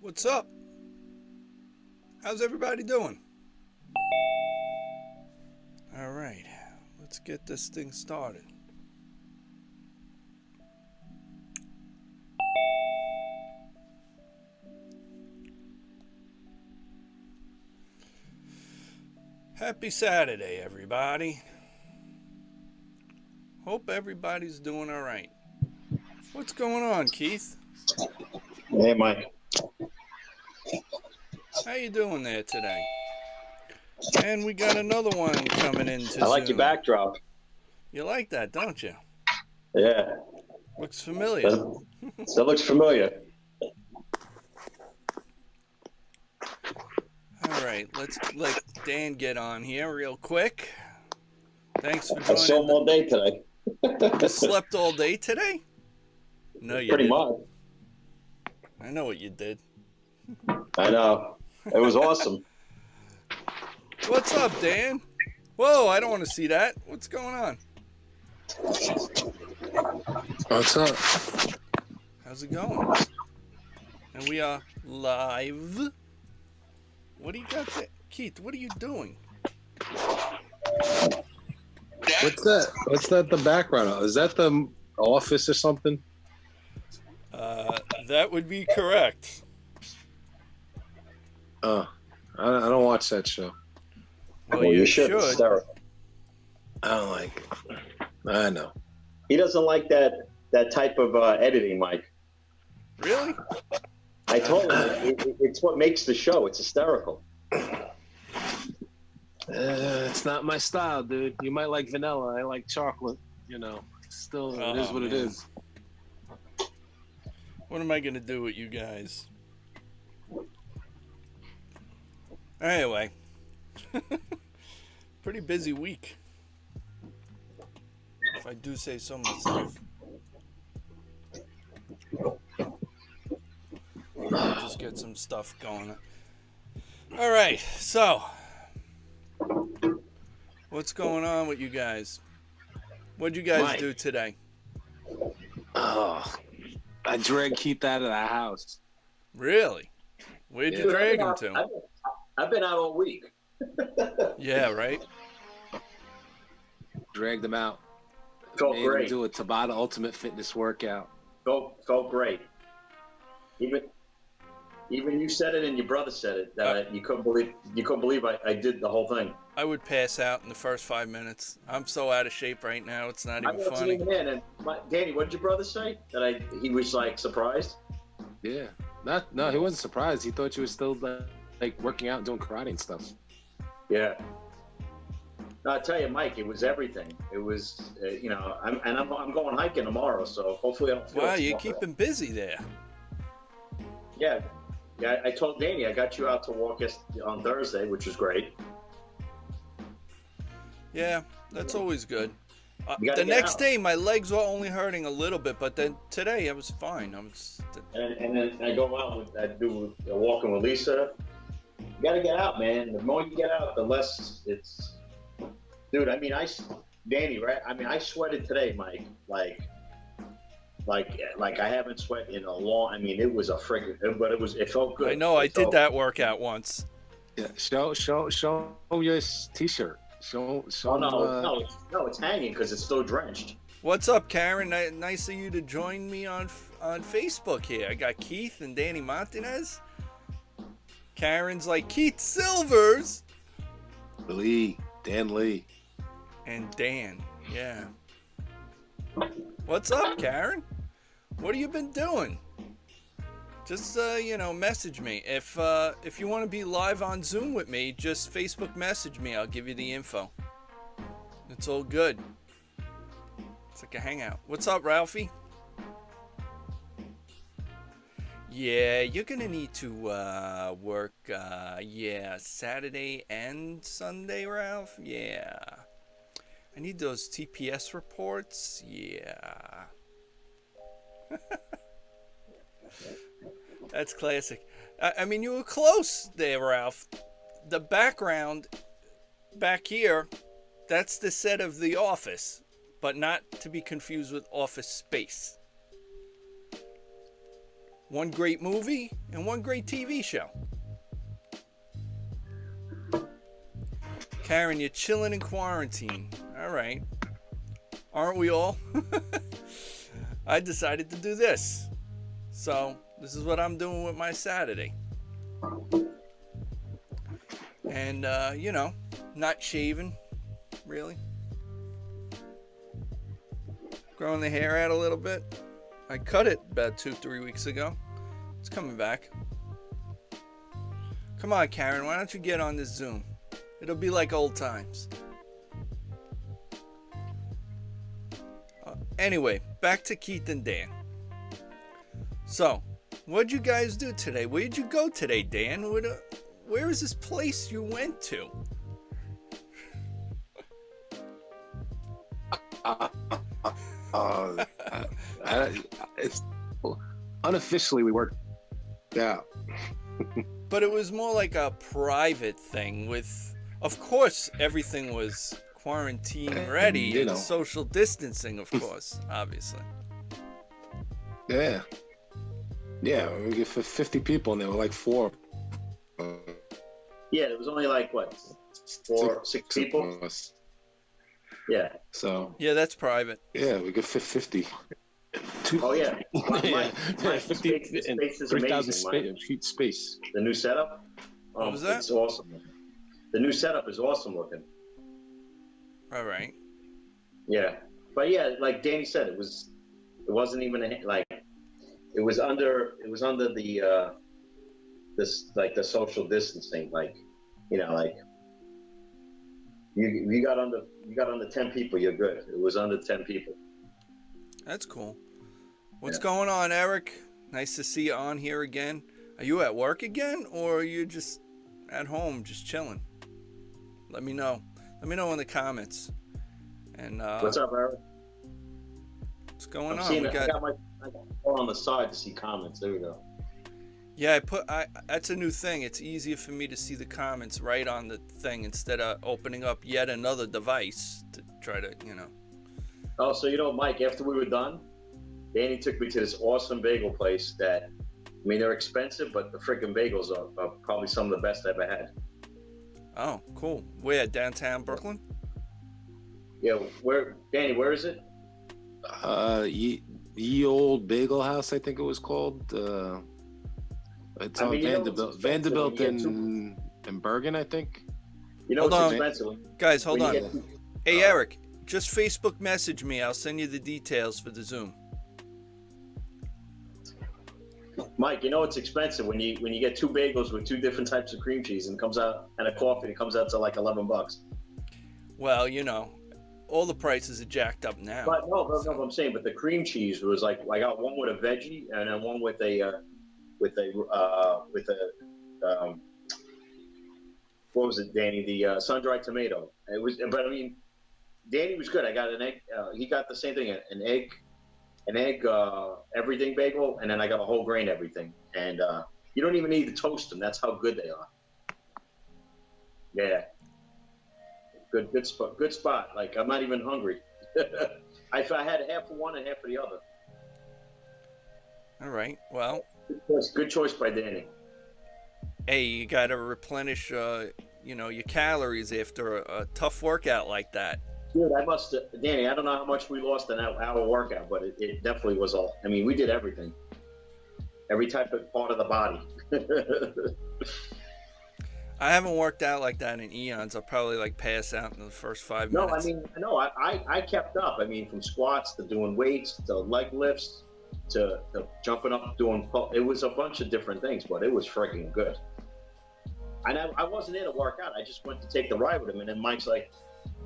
What's up? How's everybody doing? All right, let's get this thing started. Happy Saturday, everybody. Hope everybody's doing all right. What's going on, Keith? Hey, Mike. How you doing there today? And we got another one coming into I like Zoom. your backdrop. You like that, don't you? Yeah. Looks familiar. That looks familiar. All right, let's let Dan get on here real quick. Thanks for I joining. saw him all day today. You slept all day today? No, you Pretty didn't. much. I know what you did. I know. It was awesome. What's up, Dan? Whoa, I don't want to see that. What's going on? What's up? How's it going? And we are live. What do you got there? Keith, what are you doing? What's that? What's that the background of? Is that the office or something? That would be correct. Oh, I don't watch that show. Well, you should. Hysterical. I don't like it. I know. He doesn't like that type of editing, Mike. Really? I told him it's what makes the show. It's hysterical. It's not my style, dude. You might like vanilla. I like chocolate. You know, still, it is what it is. What am I going to do with you guys? Anyway. Pretty busy week, if I do say so myself. I'll just get some stuff going. All right, so what's going on with you guys? What'd you guys Mike. do today? Oh, I dragged Keith out of the house. Really? Where'd you Dude, drag him to? I've been out all week. Yeah, right? Dragged him out. Felt Made great. him do a Tabata Ultimate Fitness workout. Felt great. Even you said it, and your brother said it that you couldn't believe I did the whole thing. I would pass out in the first 5 minutes. I'm so out of shape right now, it's not even funny. And Danny, what did your brother say? That he was like surprised? Yeah. No, he wasn't surprised. He thought you were still like working out and doing karate and stuff. Yeah. No, I tell you, Mike, it was everything. It was, I'm going hiking tomorrow, so hopefully I don't feel. Wow, you're keeping busy there. Yeah. I told Danny I got you out to walk on Thursday, which was great. Yeah, that's always good. The next day, my legs were only hurting a little bit, but then today I was fine. And then I go out I do a walking with Lisa. You got to get out, man. The more you get out, the less it's. Dude, Danny, right? I sweated today, Mike. Like I haven't sweat in a long. It was a friggin', but it felt good. I know. I did that workout once. Yeah. Show your t-shirt. Show. Oh no, it's hanging because it's still drenched. What's up, Karen? Nice of you to join me on Facebook here. I got Keith and Danny Martinez. Karen's like Keith Silvers. Dan Lee. And Dan, yeah. What's up, Karen? What have you been doing? Just message me. If you want to be live on Zoom with me, just Facebook message me. I'll give you the info. It's all good. It's like a hangout. What's up, Ralphie? Yeah, you're gonna need to work. Saturday and Sunday, Ralph. Yeah. I need those TPS reports. Yeah. That's classic. You were close there, Ralph. The background back here, that's the set of The Office, but not to be confused with Office Space. one great movie and one great TV show. Karen, you're chilling in quarantine. All right. Aren't we all? I decided to do this. So, this is what I'm doing with my Saturday. And, not shaving, really. Growing the hair out a little bit. I cut it about 2-3 weeks ago. It's coming back. Come on, Karen, why don't you get on this Zoom? It'll be like old times. Anyway, back to Keith and Dan. So, what'd you guys do today? Where'd you go today, Dan? Where is this place you went to? It's unofficially we worked out. But it was more like a private thing with, of course, everything was quarantine ready and social distancing, of course, obviously. Yeah. Yeah, we get 50 people and there were like 4. Yeah, there was only like, what, 6 people? Yeah. So. Yeah, that's private. Yeah, we get 50. Oh, yeah. Yeah, 50 and 3,000 feet space. The new setup? What was that? It's awesome. The new setup is awesome looking. All right. Yeah. But yeah, like Danny said, it wasn't even it was under the the social distancing, you got under 10 people, you're good. It was under 10 people. That's cool. What's going on, Eric? Nice to see you on here again. Are you at work again, or are you just at home, just chilling? Let me know. Let me know in the comments. And what's up, Eric? What's going on? I got my phone on the side to see comments. There we go. Yeah, that's a new thing. It's easier for me to see the comments right on the thing instead of opening up yet another device to try to, Oh, so Mike, after we were done, Danny took me to this awesome bagel place that, they're expensive, but the freaking bagels are probably some of the best I've ever had. Oh, cool. Where, downtown Brooklyn? Yeah, Danny, where is it? Ye Old Bagel House, I think it was called. It's on Vanderbilt and Bergen, I think. Hold it's on. expensive. Guys, hold on. Hey, Eric, just Facebook message me. I'll send you the details for the Zoom. Mike, it's expensive when you get 2 bagels with 2 different types of cream cheese and a coffee. It comes out to like $11. Well, all the prices are jacked up now. But no, I'm saying, but the cream cheese was like, I got one with a veggie and then one with a what was it, Danny? The sun-dried tomato. It was, but Danny was good. I got an egg. He got the same thing, an egg, everything bagel, and then I got a whole grain everything. And you don't even need to toast them. That's how good they are. Yeah. Good spot. Like, I'm not even hungry. I had half of one and half of the other. All right. Well. Good choice by Danny. Hey, you got to replenish, your calories after a tough workout like that. Dude, Danny, I don't know how much we lost in our workout, but it definitely was all. We did everything. Every type of part of the body. I haven't worked out like that in eons. I'll probably pass out in the first 5 minutes. I kept up. From squats to doing weights to leg lifts to jumping up, it was a bunch of different things, but it was freaking good. And I wasn't there to work out. I just went to take the ride with him. And then Mike's like,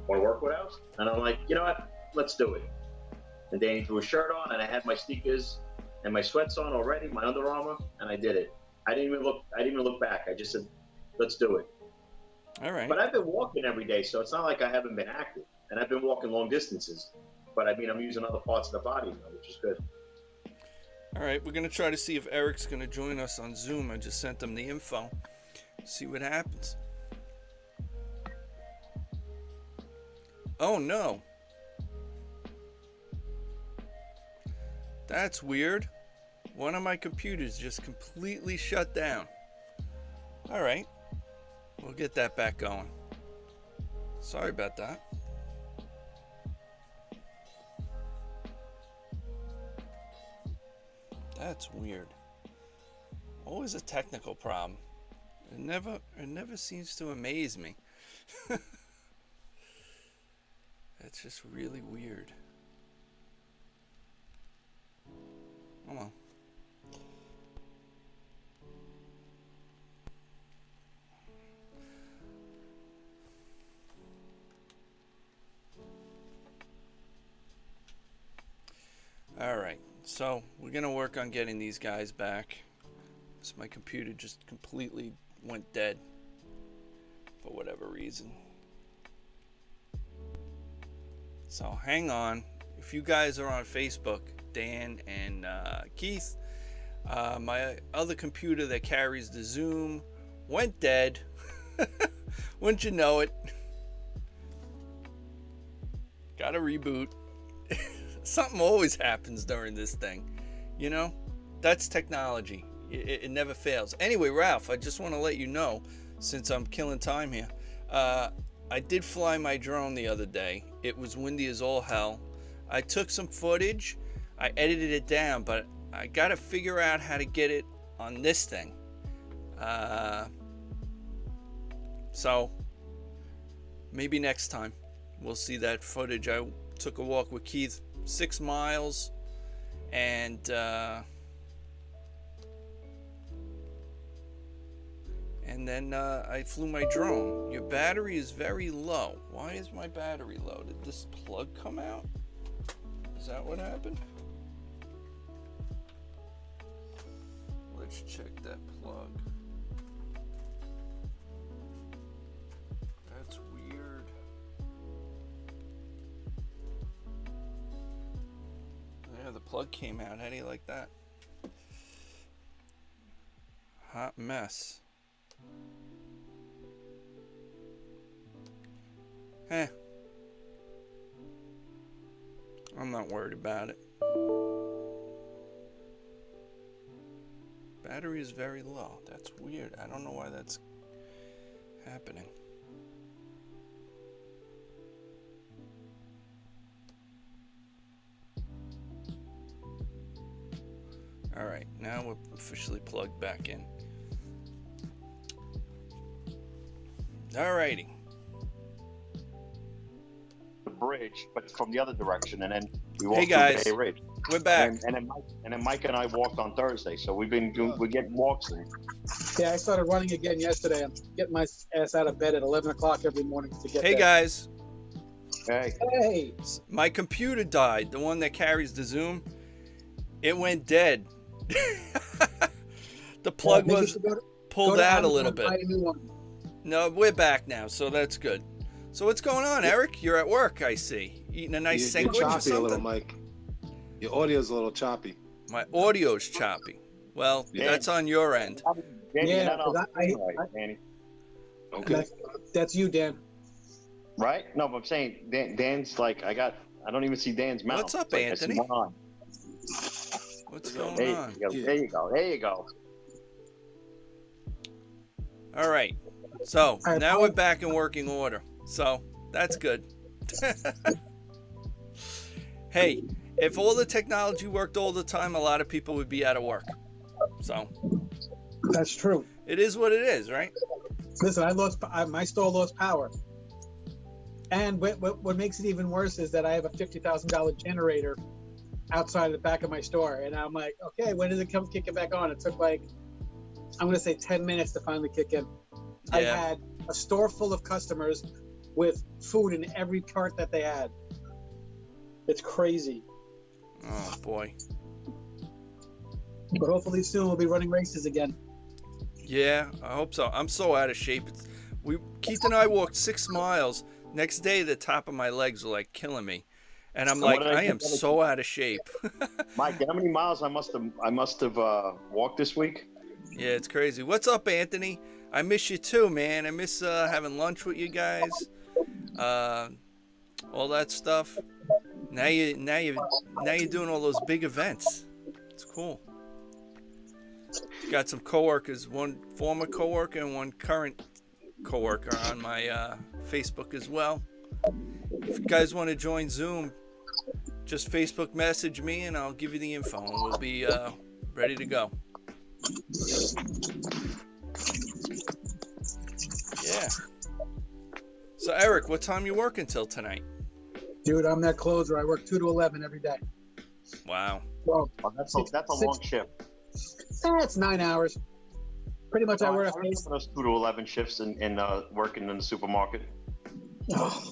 want to work with us? And I'm like, you know what? Let's do it. And Danny threw a shirt on, and I had my sneakers and my sweats on already, my Under Armour, and I did it. I didn't even look back. I just said, let's do it. All right. But I've been walking every day, so it's not like I haven't been active. And I've been walking long distances. But I'm using other parts of the body, which is good. All right, we're going to try to see if Eric's going to join us on Zoom. I just sent him the info. See what happens. Oh, no. That's weird. One of my computers just completely shut down. All right. We'll get that back going. Sorry about that. That's weird. Always a technical problem. It never seems to amaze me. That's just really weird. Oh well. Alright, so we're gonna work on getting these guys back. So my computer just completely went dead for whatever reason. So hang on. If you guys are on Facebook, Dan and Keith, my other computer that carries the Zoom went dead. Wouldn't you know it? Gotta reboot. Something always happens during this thing. You know? That's technology. It never fails. Anyway, Ralph, I just want to let you know, since I'm killing time here, I did fly my drone the other day. It was windy as all hell. I took some footage. I edited it down, but I got to figure out how to get it on this thing. So maybe next time we'll see that footage. I took a walk with Keith, 6 miles, and then I flew my drone. Your battery is very low. Why is my battery low? Did this plug come out? Is that what happened? Let's check that plug. That's weird. Yeah, the plug came out. How do you like that? Hot mess. Eh. I'm not worried about it. Battery is very low. That's weird. I don't know why that's happening. Alright, now we're officially plugged back in. Alrighty. The bridge, but from the other direction, and then we walked Hey guys, through Bay Ridge. we're back. And then Mike and I walked on Thursday, so we're getting walks in. Yeah, I started running again yesterday. I'm getting my ass out of bed at 11 o'clock every morning to get Hey there. guys, Hey, Hey, my computer died. The one that carries the Zoom, it went dead. The plug maybe you was should go pulled to out a Amazon little and bit. buy a new one. No, we're back now, so that's good. So what's going on, Eric? You're at work, I see. Eating a nice You're sandwich or choppy a little, something? Mike. Your audio's a little choppy. My audio's choppy. Well, Yeah. that's on your end. Danny, Yeah, you're not on 'cause I- screen right, Danny. Okay. That's you, Dan. Right? No, but I'm saying Dan's like I don't even see Dan's mouth. What's up, It's like I see Anthony? one eye. What's going There on? you go. There you go. There you go. All right. So I now we're apologize. back in working order. So that's good. Hey, if all the technology worked all the time, a lot of people would be out of work. So That's true. it is what it is, right? Listen, my store lost power. And what makes it even worse is that I have a $50,000 generator outside the back of my store. And I'm like, okay, when does it come kick it back on? It took like, I'm going to say 10 minutes to finally kick in. I Yeah. had a store full of customers with food in every cart that they had. It's crazy. Oh boy. But hopefully soon we'll be running races again. Yeah, I hope so. I'm so out of shape. Keith and I walked 6 miles. Next day, the top of my legs were like killing me, and I'm And like, what did I I am do? so out of shape. Mike, you know how many miles I must have walked this week? Yeah, it's crazy. What's up, Anthony? I miss you too, man. I miss having lunch with you guys. All that stuff. Now you're doing all those big events. It's cool. Got some coworkers, one former coworker and one current coworker on my Facebook as well. If you guys want to join Zoom, just Facebook message me and I'll give you the info and we'll be ready to go. Yeah. So Eric, what time you working till tonight? Dude, I'm that closer. I work 2 to 11 every day. Wow. Well, Oh, that's a long shift. It's 9 hours. Pretty much, I work. I remember those 2 to 11 shifts in working in the supermarket. Oh,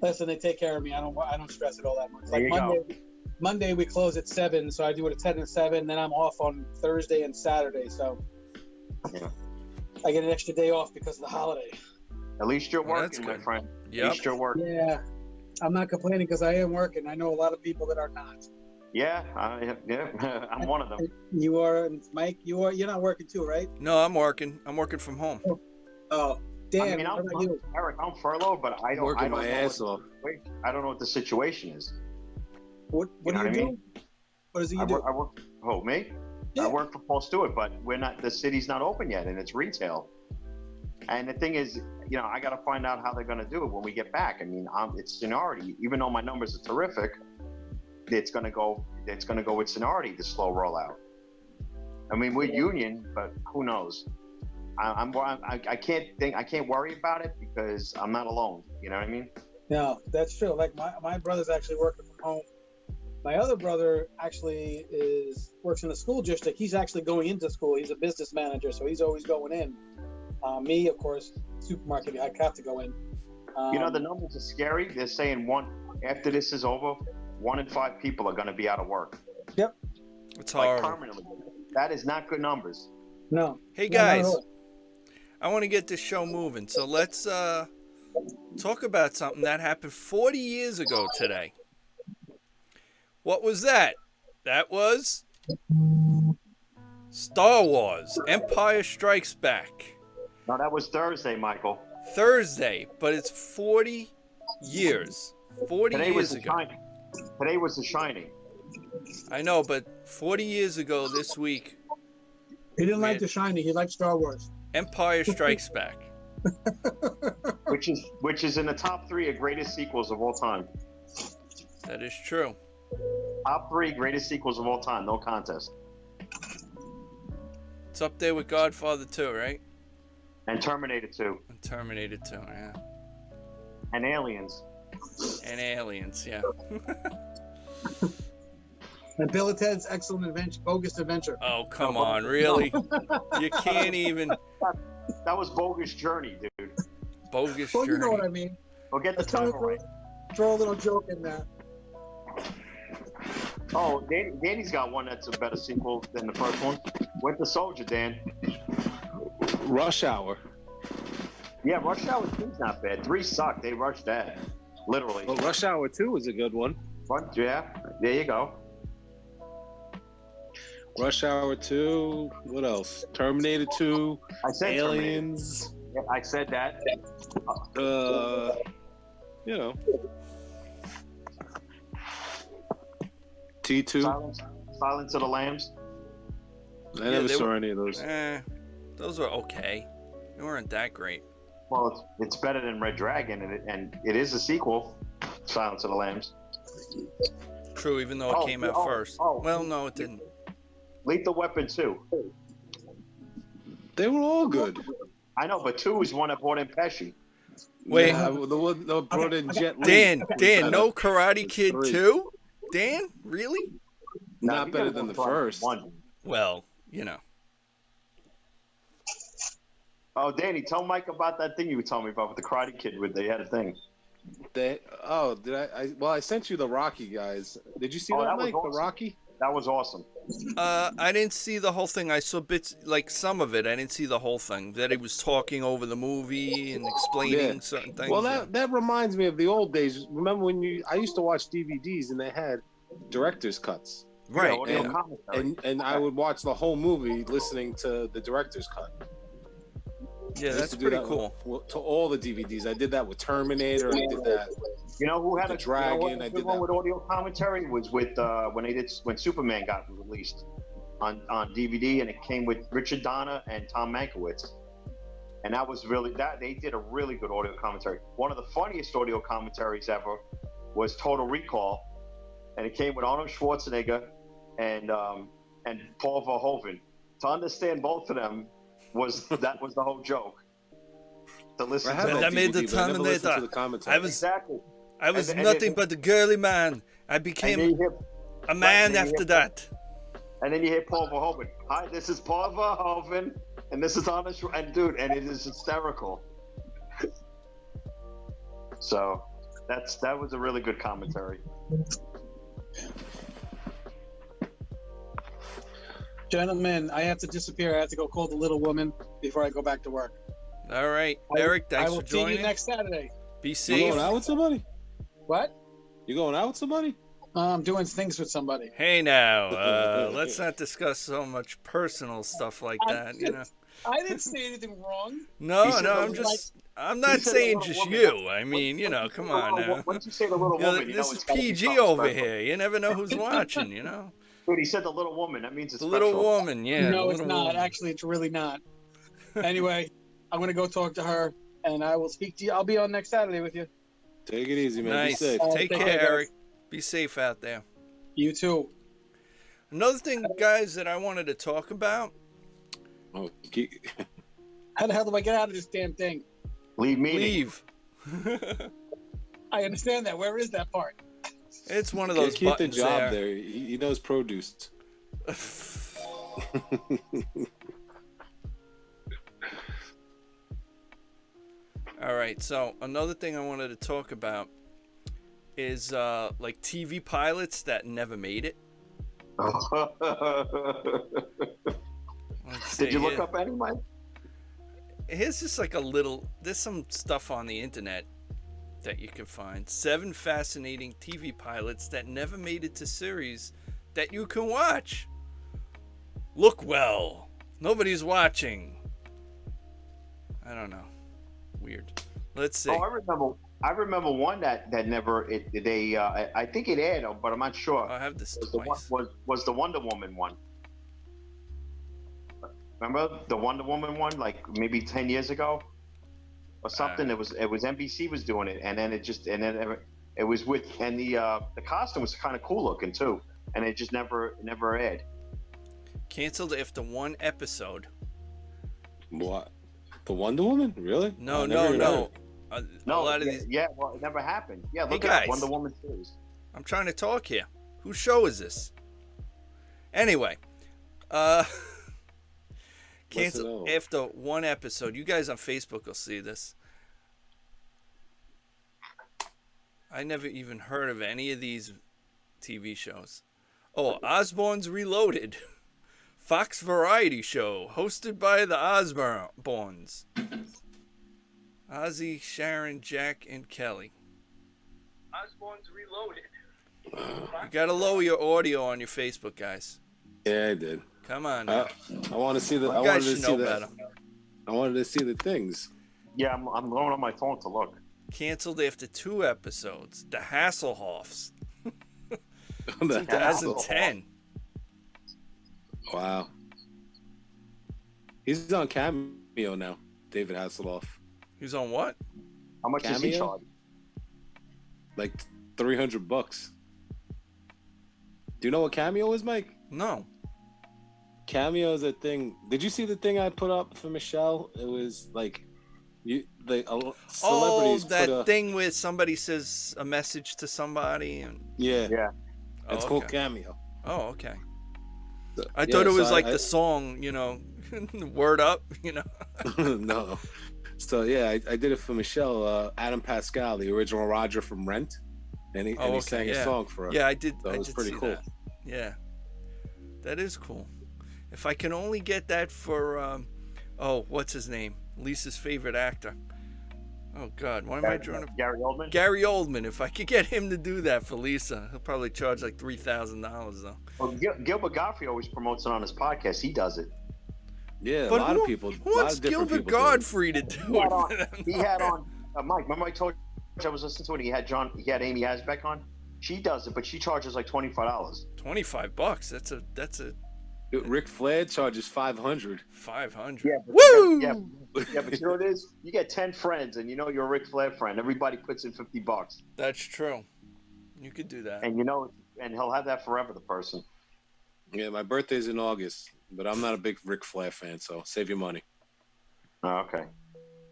listen, they take care of me. I don't stress it all that much. There Like you Monday we close at 7, so I do it at 10 and 7. Then I'm off on Thursday and Saturday, so Yeah. I get an extra day off because of the holiday. At least you're Well, that's working, my good. friend. Yep. At least you're working. Yeah, I'm not complaining because I am working. I know a lot of people that are not. Yeah, I'm one of them. You are, Mike. You're not working too, right? No, I'm working. I'm working from home. Oh, Dan, I mean, what about you? Eric, I'm furloughed, but I don't. Working I don't my know ass what, off. I don't know what the situation is. What You do know you what I do? mean? What does he I do? work. Oh, me? Yeah. I work for Paul Stewart, but we're not. The city's not open yet, and it's retail. And the thing is, I got to find out how they're going to do it when we get back. I mean, it's seniority. Even though my numbers are terrific, it's going to go. It's going to go with seniority. The slow rollout. I mean, we're union, but who knows? I can't worry about it because I'm not alone. You know what I mean? No, that's true. Like my brother's actually working from home. My other brother actually works in a school district. He's actually going into school. He's a business manager, so he's always going in. Me, of course, supermarket. I have to go in. The numbers are scary. They're saying after this is over, 1 in 5 people are going to be out of work. Yep. It's Like horrible. permanently. That is not good numbers. No. Hey No, not at guys, all. I want to get this show moving. So let's talk about something that happened 40 years ago today. What was that? That was Star Wars: Empire Strikes Back. No, that was Thursday, Michael. Thursday, but it's 40 years. 40 Today was years the ago. Shining. Today was the Shining. I know, but 40 years ago this week, He didn't like Man. The Shining. He liked Star Wars. Empire Strikes Back. which is in the top 3 of greatest sequels of all time. That is true. Top 3 greatest sequels of all time, no contest. It's up there with Godfather 2, right? And Terminator 2, And Terminator 2, yeah. and Aliens. And Aliens, yeah. And Bill and Ted's Excellent Adventure, Bogus Adventure. Oh, come on, really? You can't even. That was Bogus Journey, dude. Bogus Well, you know what I Journey. mean. We'll get the Let's try to title right. throw a little joke in there. Oh, Danny's got one that's a better sequel than the first one. Winter Soldier, Dan. Rush Hour. Yeah, Rush Hour 2's not bad. 3 sucked. They rushed that. Literally. Well, Rush Hour 2 was a good one. But, yeah, there you go. Rush Hour 2. What else? Terminator 2. I said Terminator. Aliens. Yeah, I said that. You know. T2. Silence of the Lambs. I never they saw were- any of those. Those were okay. They weren't that great. Well, it's better than Red Dragon, and it is a sequel. Silence of the Lambs. True, even though it came out first. Well, no, it didn't. Lethal Weapon 2. They were all good. I know, but 2 is one that brought in Pesci. Wait. Yeah, the one that brought in Jet Li. Dan, no Karate Kid 2? Dan? Really? Not you better gotta than go the for first. one. Well, you know. Oh, Danny, tell Mike about that thing you were telling me about with the Karate Kid. They had a thing. Did I sent you the Rocky guys. Did you see Oh, that, that was Mike? awesome. The Rocky? That was awesome. I didn't see the whole thing. I saw bits, like some of it. I didn't see the whole thing. That he was talking over the movie and explaining Yeah. certain things. Well, that reminds me of the old days. Remember when I used to watch DVDs and they had director's cuts, right. Yeah, audio and- commentary. and I would watch the whole movie listening to the director's cut. Yeah, I used that's to do pretty that cool. to all the DVDs. I did that with Terminator. I did that. You know who had The a Dragon, You know what, I a did good one that. with audio commentary was with when Superman got released. on DVD, and it came with Richard Donner and Tom Mankiewicz. And that was really they did a really good audio commentary. One of the funniest audio commentaries ever was Total Recall, and it came with Arnold Schwarzenegger and Paul Verhoeven. To understand both of them was the whole joke. To listen to When I made the Terminator, I was nothing but a girly man. I became a man after that. And then you hear Paul Verhoeven. Hi, this is Paul Verhoeven, and this is Arnold Schwarzenegger, and it is hysterical. So that was a really good commentary. Gentlemen, I have to disappear. I have to go call the little woman before I go back to work. All right, Eric, thanks for joining. I will see you next Saturday. Be safe. You going out with somebody? What? You going out with somebody? I'm doing things with somebody. Hey now, let's not discuss so much personal stuff like that. I didn't say anything wrong. No, I'm not saying just you. I mean, come on now. What did you say, the little woman? This is PG over here. You never know who's watching. Dude, he said the little woman. That means it's the little woman. Yeah. No, it's not. Actually, it's really not. Anyway, I'm gonna go talk to her, and I will speak to you. I'll be on next Saturday with you. Take it easy, man. Nice. Be safe. Take care, Eric. Be safe out there. You too. Another thing, guys, that I wanted to talk about. Oh, How the hell do I get out of this damn thing? Leave. I understand that. Where is that part? It's one of those keep buttons the job there. He knows produce. All right. So another thing I wanted to talk about is like TV pilots that never made it. Did you look up any, Mike? Here's just like there's some stuff on the internet that you can find. 7 fascinating TV pilots that never made it to series that you can watch. Look well. Nobody's watching. I don't know. Weird. Let's see. Oh, I remember one that never I think it aired, but I'm not sure. I have this was the Wonder Woman one. Remember the Wonder Woman one, like maybe 10 years ago or something? It was NBC was doing it, and then it was with, and the costume was kind of cool looking too, and it just never aired. Canceled after 1 episode. What? The Wonder Woman? Really? No. No, a lot of these. Yeah, well, it never happened. Yeah, look guys, at Wonder Woman series. I'm trying to talk here. Whose show is this? Anyway, canceled after 1 episode. You guys on Facebook will see this. I never even heard of any of these TV shows. Oh, Osborne's Reloaded. Fox variety show hosted by the Osbornes. Ozzy, Sharon, Jack, and Kelly. Osborne's Reloaded. You gotta lower your audio on your Facebook, guys. Yeah, I did. Come on. I want to see the. You guys should know better. I wanted to see the things. Yeah, I'm going on my phone to look. Canceled after 2 episodes. The Hasselhoffs. The 2010. Wow. He's on Cameo now, David Hasselhoff. He's on what? How much is he charging? Like $300. Do you know what Cameo is, Mike? No. Cameo is a thing. Did you see the thing I put up for Michelle? It was like celebrities. That thing where somebody says a message to somebody and yeah. It's called Cameo. Oh, okay. I thought it was the song, Word Up, No. So yeah, I did it for Michelle. Adam Pascal, the original Roger from Rent, and he sang a song for her. Yeah, I did. So it was pretty cool. That. Yeah, that is cool. If I can only get that for, what's his name? Lisa's favorite actor. Oh God, why am I drawing up? Gary Oldman. Gary Oldman. If I could get him to do that for Lisa, he'll probably charge like $3,000 though. Well, Gilbert Gottfried always promotes it on his podcast. He does it. Yeah, but a lot of people. Who wants Gilbert Gottfried to do it? He had on Mike. Remember I told you I was listening to it. He had Amy Asbeck on. She does it, but she charges like $25. $25. That's a Ric Flair charges $500. 500. Yeah, Woo! yeah, but you know what it is? You get 10 friends, and you know you're a Ric Flair friend. Everybody puts in $50, That's true. You could do that. and you know, and he'll have that forever. The person. Yeah, my birthday's in August, but I'm not a big Ric Flair fan, so save your money. Oh, okay.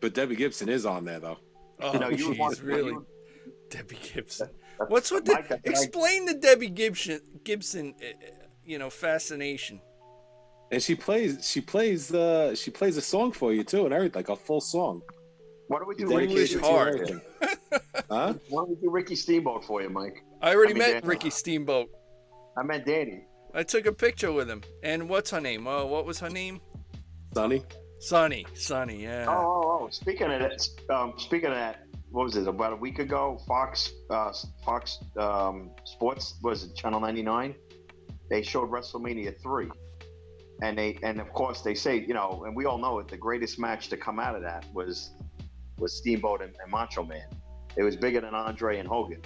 But Debbie Gibson is on there, though. Oh, You know, you would want- jeez, really? you- Debbie Gibson. That's- What's with Mike, the... that's what I- Explain the Debbie Gibson, fascination. And she plays a song for you too, and everything, like a full song. Why don't we do Dedicated Foolish to Ricky? heart. everything. Huh? Why don't we do Ricky Steamboat for you, Mike? I already mean, met Danny. Ricky Steamboat. I meant Danny. I took a picture with him. And what's her name? What was her name? Sonny? Sonny, yeah. Oh. Speaking of that, what was it? About a week ago, Fox Sports, was it Channel 99? They showed WrestleMania 3, and of course they say, and we all know it. The greatest match to come out of that was Steamboat and Macho Man. It was bigger than Andre and Hogan,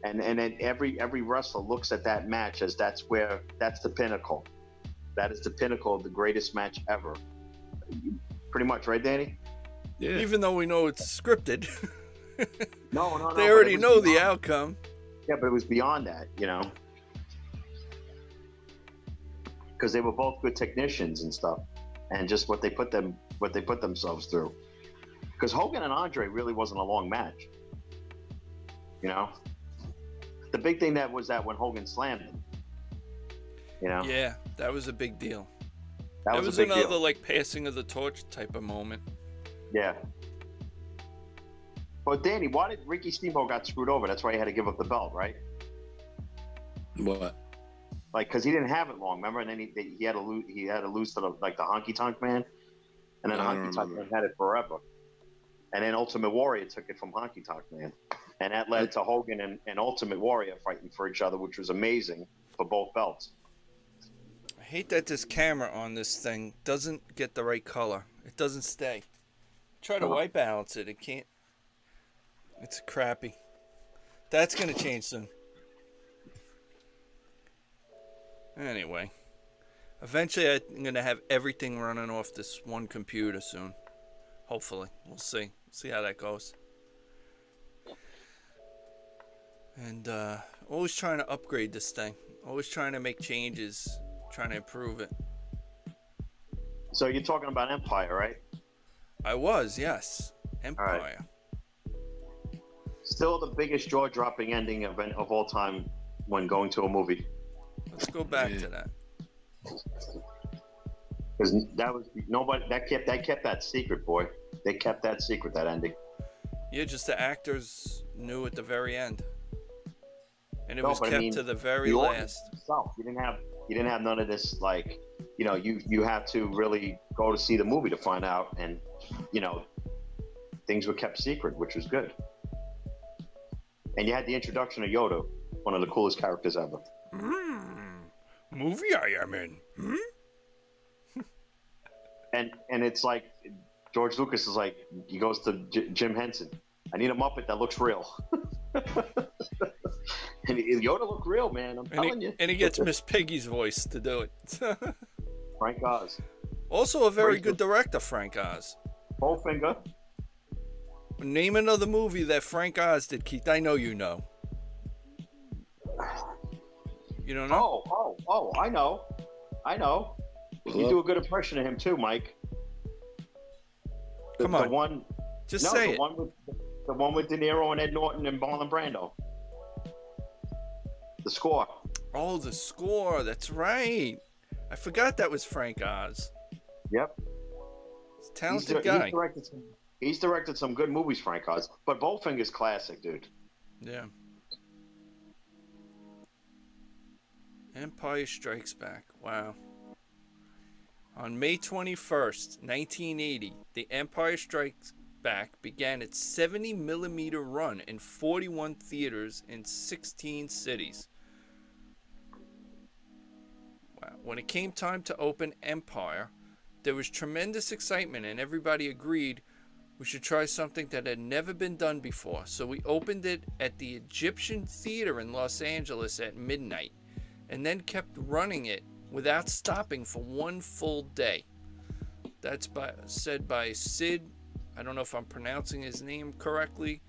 and then every wrestler looks at that match as that's the pinnacle. That is the pinnacle of the greatest match ever. Pretty much, right, Danny? Yeah. Even though we know it's scripted. No. They already know the outcome. Yeah, but it was beyond that, because they were both good technicians and stuff, and just what they put themselves through. Because Hogan and Andre really wasn't a long match, The big thing that was that when Hogan slammed him, Yeah, that was a big deal. that was a big another deal. like passing of the torch type of moment. Yeah. But Danny, why did Ricky Steamboat got screwed over? That's why he had to give up the belt, right? What? Like, because he didn't have it long, remember? And then he had to lose to the Honky Tonk Man, and then I don't Honky Tonk remember. Man had it forever. And then Ultimate Warrior took it from Honky Tonk Man, and that led to Hogan and Ultimate Warrior fighting for each other, which was amazing for both belts. I hate that this camera on this thing doesn't get the right color. It doesn't stay. Try to white balance it. It can't. It's crappy. That's going to change soon. Anyway. Eventually I'm going to have everything running off this one computer soon. Hopefully. We'll see. See how that goes. And always trying to upgrade this thing. Always trying to make changes. Trying to improve it. So you're talking about Empire, right? I was, yes. Empire. All right. Still the biggest jaw-dropping ending event of all time when going to a movie. Let's go back to that. Because that was nobody that kept that secret, boy. They kept that secret, that ending. Yeah, just the actors knew at the very end, and it No, was but I kept mean, to the very the audience last. itself, you didn't have none of this, like, you have to really go to see the movie to find out, and things were kept secret, which was good. And you had the introduction of Yoda, one of the coolest characters ever. Movie I am in. And it's like George Lucas is like, he goes to Jim Henson. I need a Muppet that looks real. And Yoda looked real, man. I'm telling you. And he gets Miss Piggy's voice to do it. Frank Oz. Also a very good director, Frank Oz. Bowfinger. Name another movie that Frank Oz did, Keith. I know you know. You don't know? Oh, I know. You do a good impression of him too, Mike. Come on. The one, Just say it. The one with De Niro and Ed Norton and Marlon Brando. The Score. Oh, The Score. That's right. I forgot that was Frank Oz. Yep. He's a talented guy. He's directed some good movies, Frank Oz. But Bowfinger's classic, dude. Yeah. Empire Strikes Back. Wow. On May 21st, 1980, The Empire Strikes Back began its 70mm run in 41 theaters in 16 cities. Wow. When it came time to open Empire, there was tremendous excitement and everybody agreed we should try something that had never been done before. So we opened it at the Egyptian Theater in Los Angeles at midnight and then kept running it without stopping for one full day. That's said by Sid, I don't know if I'm pronouncing his name correctly,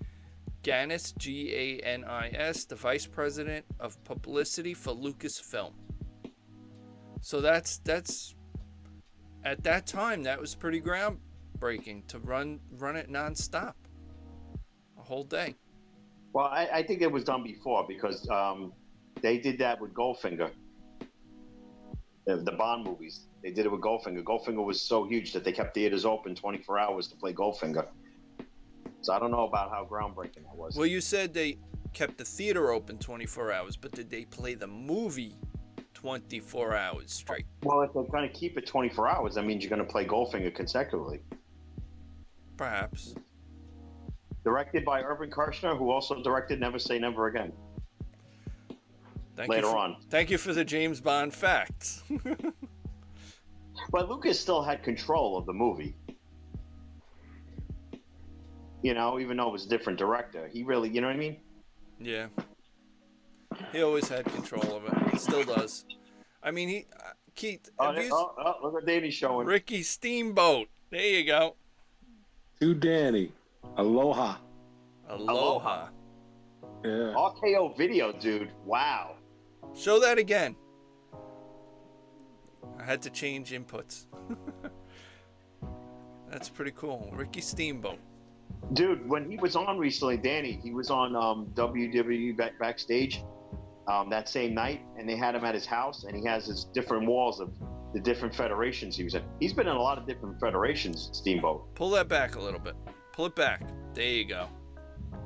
Ganis, Ganis, the vice president of publicity for Lucasfilm. So that's at that time, that was pretty groundbreaking to run it nonstop, a whole day. Well, I think it was done before because they did that with Goldfinger. The Bond movies, they did it with Goldfinger. Goldfinger was so huge that they kept theaters open 24 hours to play Goldfinger. So I don't know about how groundbreaking that was. Well, you said they kept the theater open 24 hours, but did they play the movie 24 hours straight? Well, if they're going to keep it 24 hours, that means you're going to play Goldfinger consecutively. Perhaps. Directed by Irvin Kershner, who also directed Never Say Never Again. Later on. Thank you for the James Bond facts. But Lucas still had control of the movie. You know, even though it was a different director. He really, you know what I mean? Yeah. He always had control of it. He still does. I mean, Keith. Look at Danny showing. Ricky Steamboat. There you go. To Danny. Aloha. Aloha. Yeah. RKO video, dude. Wow. Show that again. I had to change inputs. That's pretty cool. Ricky Steamboat. Dude, when he was on recently, Danny, he was on WWE backstage that same night, and they had him at his house, and he has his different walls of the different federations he was in. He's been in a lot of different federations, Steamboat. Pull that back a little bit. Pull it back. There you go.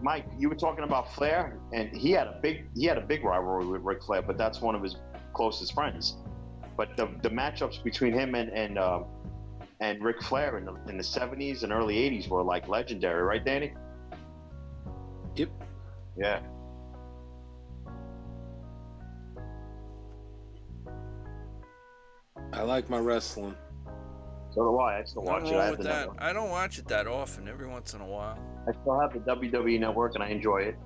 Mike, you were talking about Flair, and he had a big rivalry with Ric Flair, but that's one of his closest friends. But the matchups between him and Ric Flair in the 70s and early 80s were like legendary, right, Danny? Yep. Yeah. I like my wrestling. So do I. I still watch it. Wrong with that. I don't watch it that often. Every once in a while. I still have the WWE Network, and I enjoy it.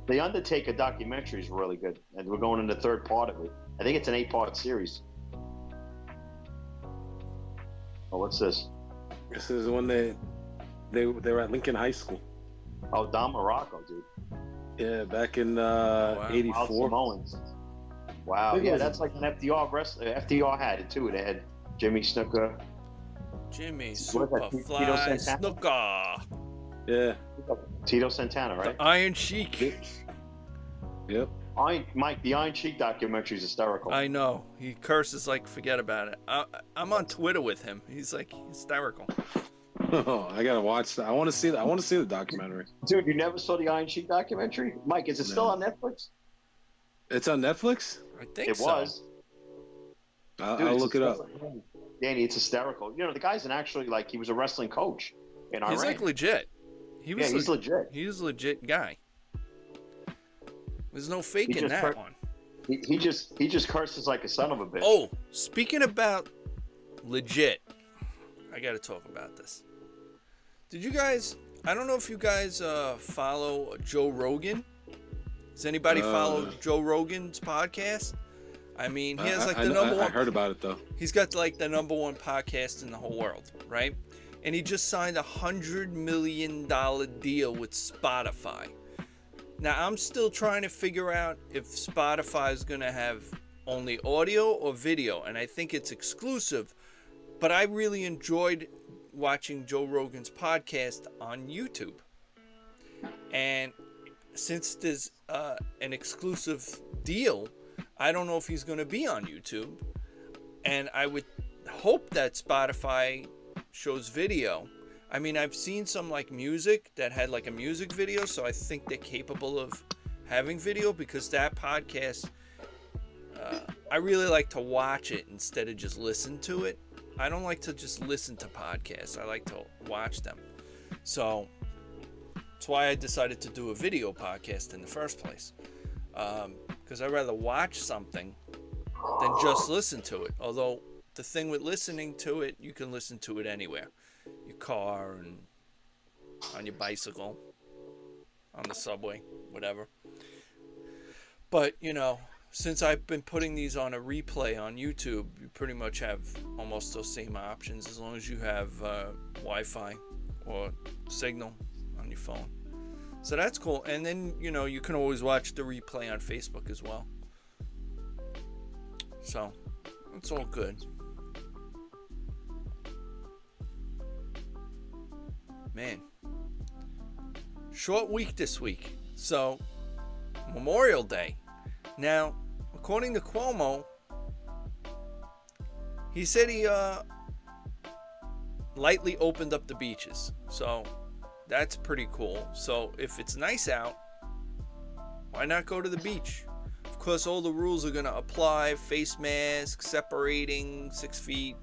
The Undertaker documentary is really good, and we're going in the third part of it. I think it's an 8-part series. Oh, what's this? This is when they were at Lincoln High School. Oh, Don Morocco, dude. Yeah, back in Wow. 84. Samoans. Wow. Yeah, that's like an FDR wrestler. FDR had it too. They had Jimmy Snuka. Jimmy Tito Superfly Santana? Snuka. Yeah. Tito Santana, right? The Iron Sheik. Yep. Mike, the Iron Sheik documentary is hysterical. I know. He curses like forget about it. I'm on Twitter with him. He's like hysterical. Oh, I gotta watch that. I want to see that. I want to see the documentary. Dude, you never saw the Iron Sheik documentary? Mike, is it still on Netflix? It's on Netflix? I think It so. was. I'll look it up. Danny, it's hysterical. You know, the guy's he was a wrestling coach in Iran. He's like legit. He's legit. He's a legit guy. There's no faking that one. He just curses like a son of a bitch. Oh, speaking about legit, I got to talk about this. Did you guys? I don't know if you guys follow Joe Rogan. Does anybody follow Joe Rogan's podcast? I mean, he has like the number one. I heard about it though. He's got like the number one podcast in the whole world, right? And he just signed $100 million deal with Spotify. Now, I'm still trying to figure out if Spotify is going to have only audio or video, and I think it's exclusive. But I really enjoyed watching Joe Rogan's podcast on YouTube. And since there's an exclusive deal, I don't know if he's going to be on YouTube. And I would hope that Spotify shows video. I mean, I've seen some like music that had like a music video, so I think they're capable of having video because that podcast, I really like to watch it instead of just listen to it. I don't like to just listen to podcasts. I like to watch them. So that's why I decided to do a video podcast in the first place. Because I'd rather watch something than just listen to it. Although the thing with listening to it, you can listen to it anywhere. Your car and on your bicycle, on the subway, whatever. But, you know, since I've been putting these on a replay on YouTube, you pretty much have almost those same options as long as you have Wi-Fi or signal on your phone. So that's cool. And then, you can always watch the replay on Facebook as well. So it's all good. Man, short week this week. So Memorial Day. Now, according to Cuomo, he said he lightly opened up the beaches. So that's pretty cool. So if it's nice out, why not go to the beach? Of course, all the rules are going to apply. Face masks, separating 6 feet.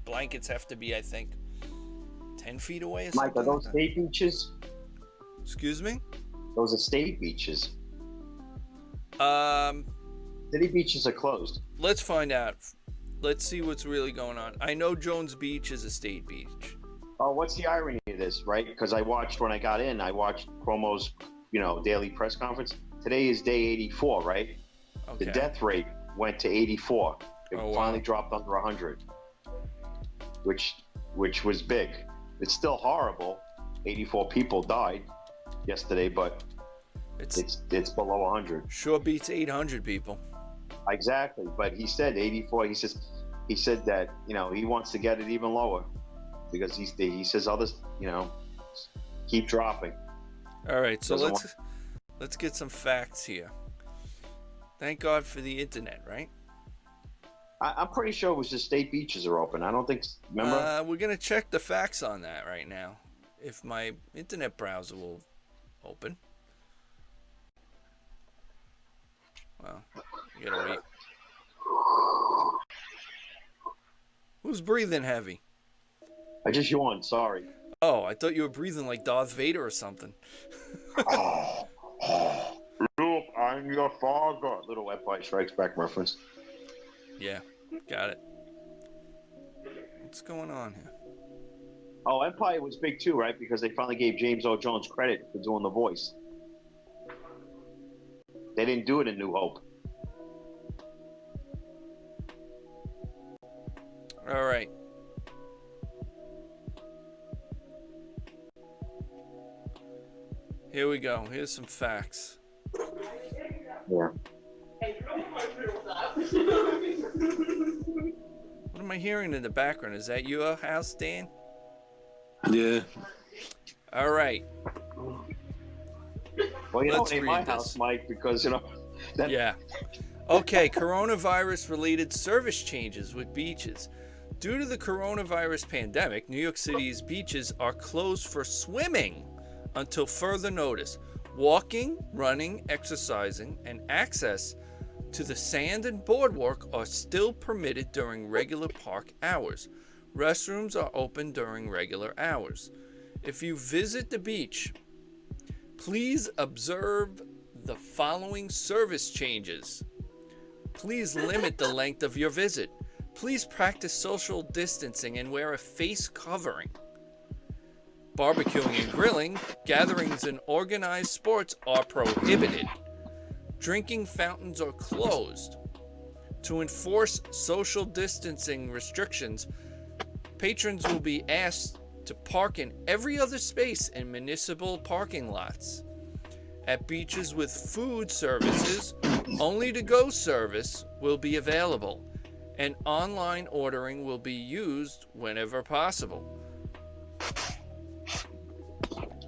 Blankets have to be, I think, 10 feet away or something. Mike, are those state beaches? Excuse me? Those are state beaches. City beaches are closed. Let's find out. Let's see what's really going on. I know Jones Beach is a state beach. Oh, what's the irony of this, right? Because when I got in, I watched Cuomo's, daily press conference. Today is day 84, right? Okay. The death rate went to 84. It finally dropped under 100, which was big. It's still horrible. 84 people died yesterday, but it's below 100. Sure beats 800 people. Exactly, but he said 84. He said that he wants to get it even lower because he says others keep dropping. All right, so let's get some facts here. Thank God for the internet, right? I'm pretty sure it was just state beaches are open. I don't think. Remember? We're gonna check the facts on that right now. If my internet browser will open. Well, you gotta wait. Who's breathing heavy? I just yawned. Sorry. Oh, I thought you were breathing like Darth Vader or something. Look, I'm your father. Little Empire Strikes Back reference. Yeah, got it. What's going on here? Oh, Empire was big too, right? Because they finally gave James Earl Jones credit for doing the voice. They didn't do it in New Hope. All right. Here we go. Here's some facts. Yeah. What am I hearing in the background? Is that your house, Dan? Yeah. All right. Well, Let's it ain't read my this. house, Mike, because Yeah. Okay, coronavirus-related service changes with beaches. Due to the coronavirus pandemic, New York City's beaches are closed for swimming until further notice. Walking, running, exercising, and access to the sand and boardwalk are still permitted during regular park hours. Restrooms are open during regular hours. If you visit the beach, please observe the following service changes. Please limit the length of your visit. Please practice social distancing and wear a face covering. Barbecuing and grilling, gatherings, and organized sports are prohibited. Drinking fountains are closed. To enforce social distancing restrictions, patrons will be asked to park in every other space in municipal parking lots. At beaches with food services, only to-go service will be available, and online ordering will be used whenever possible.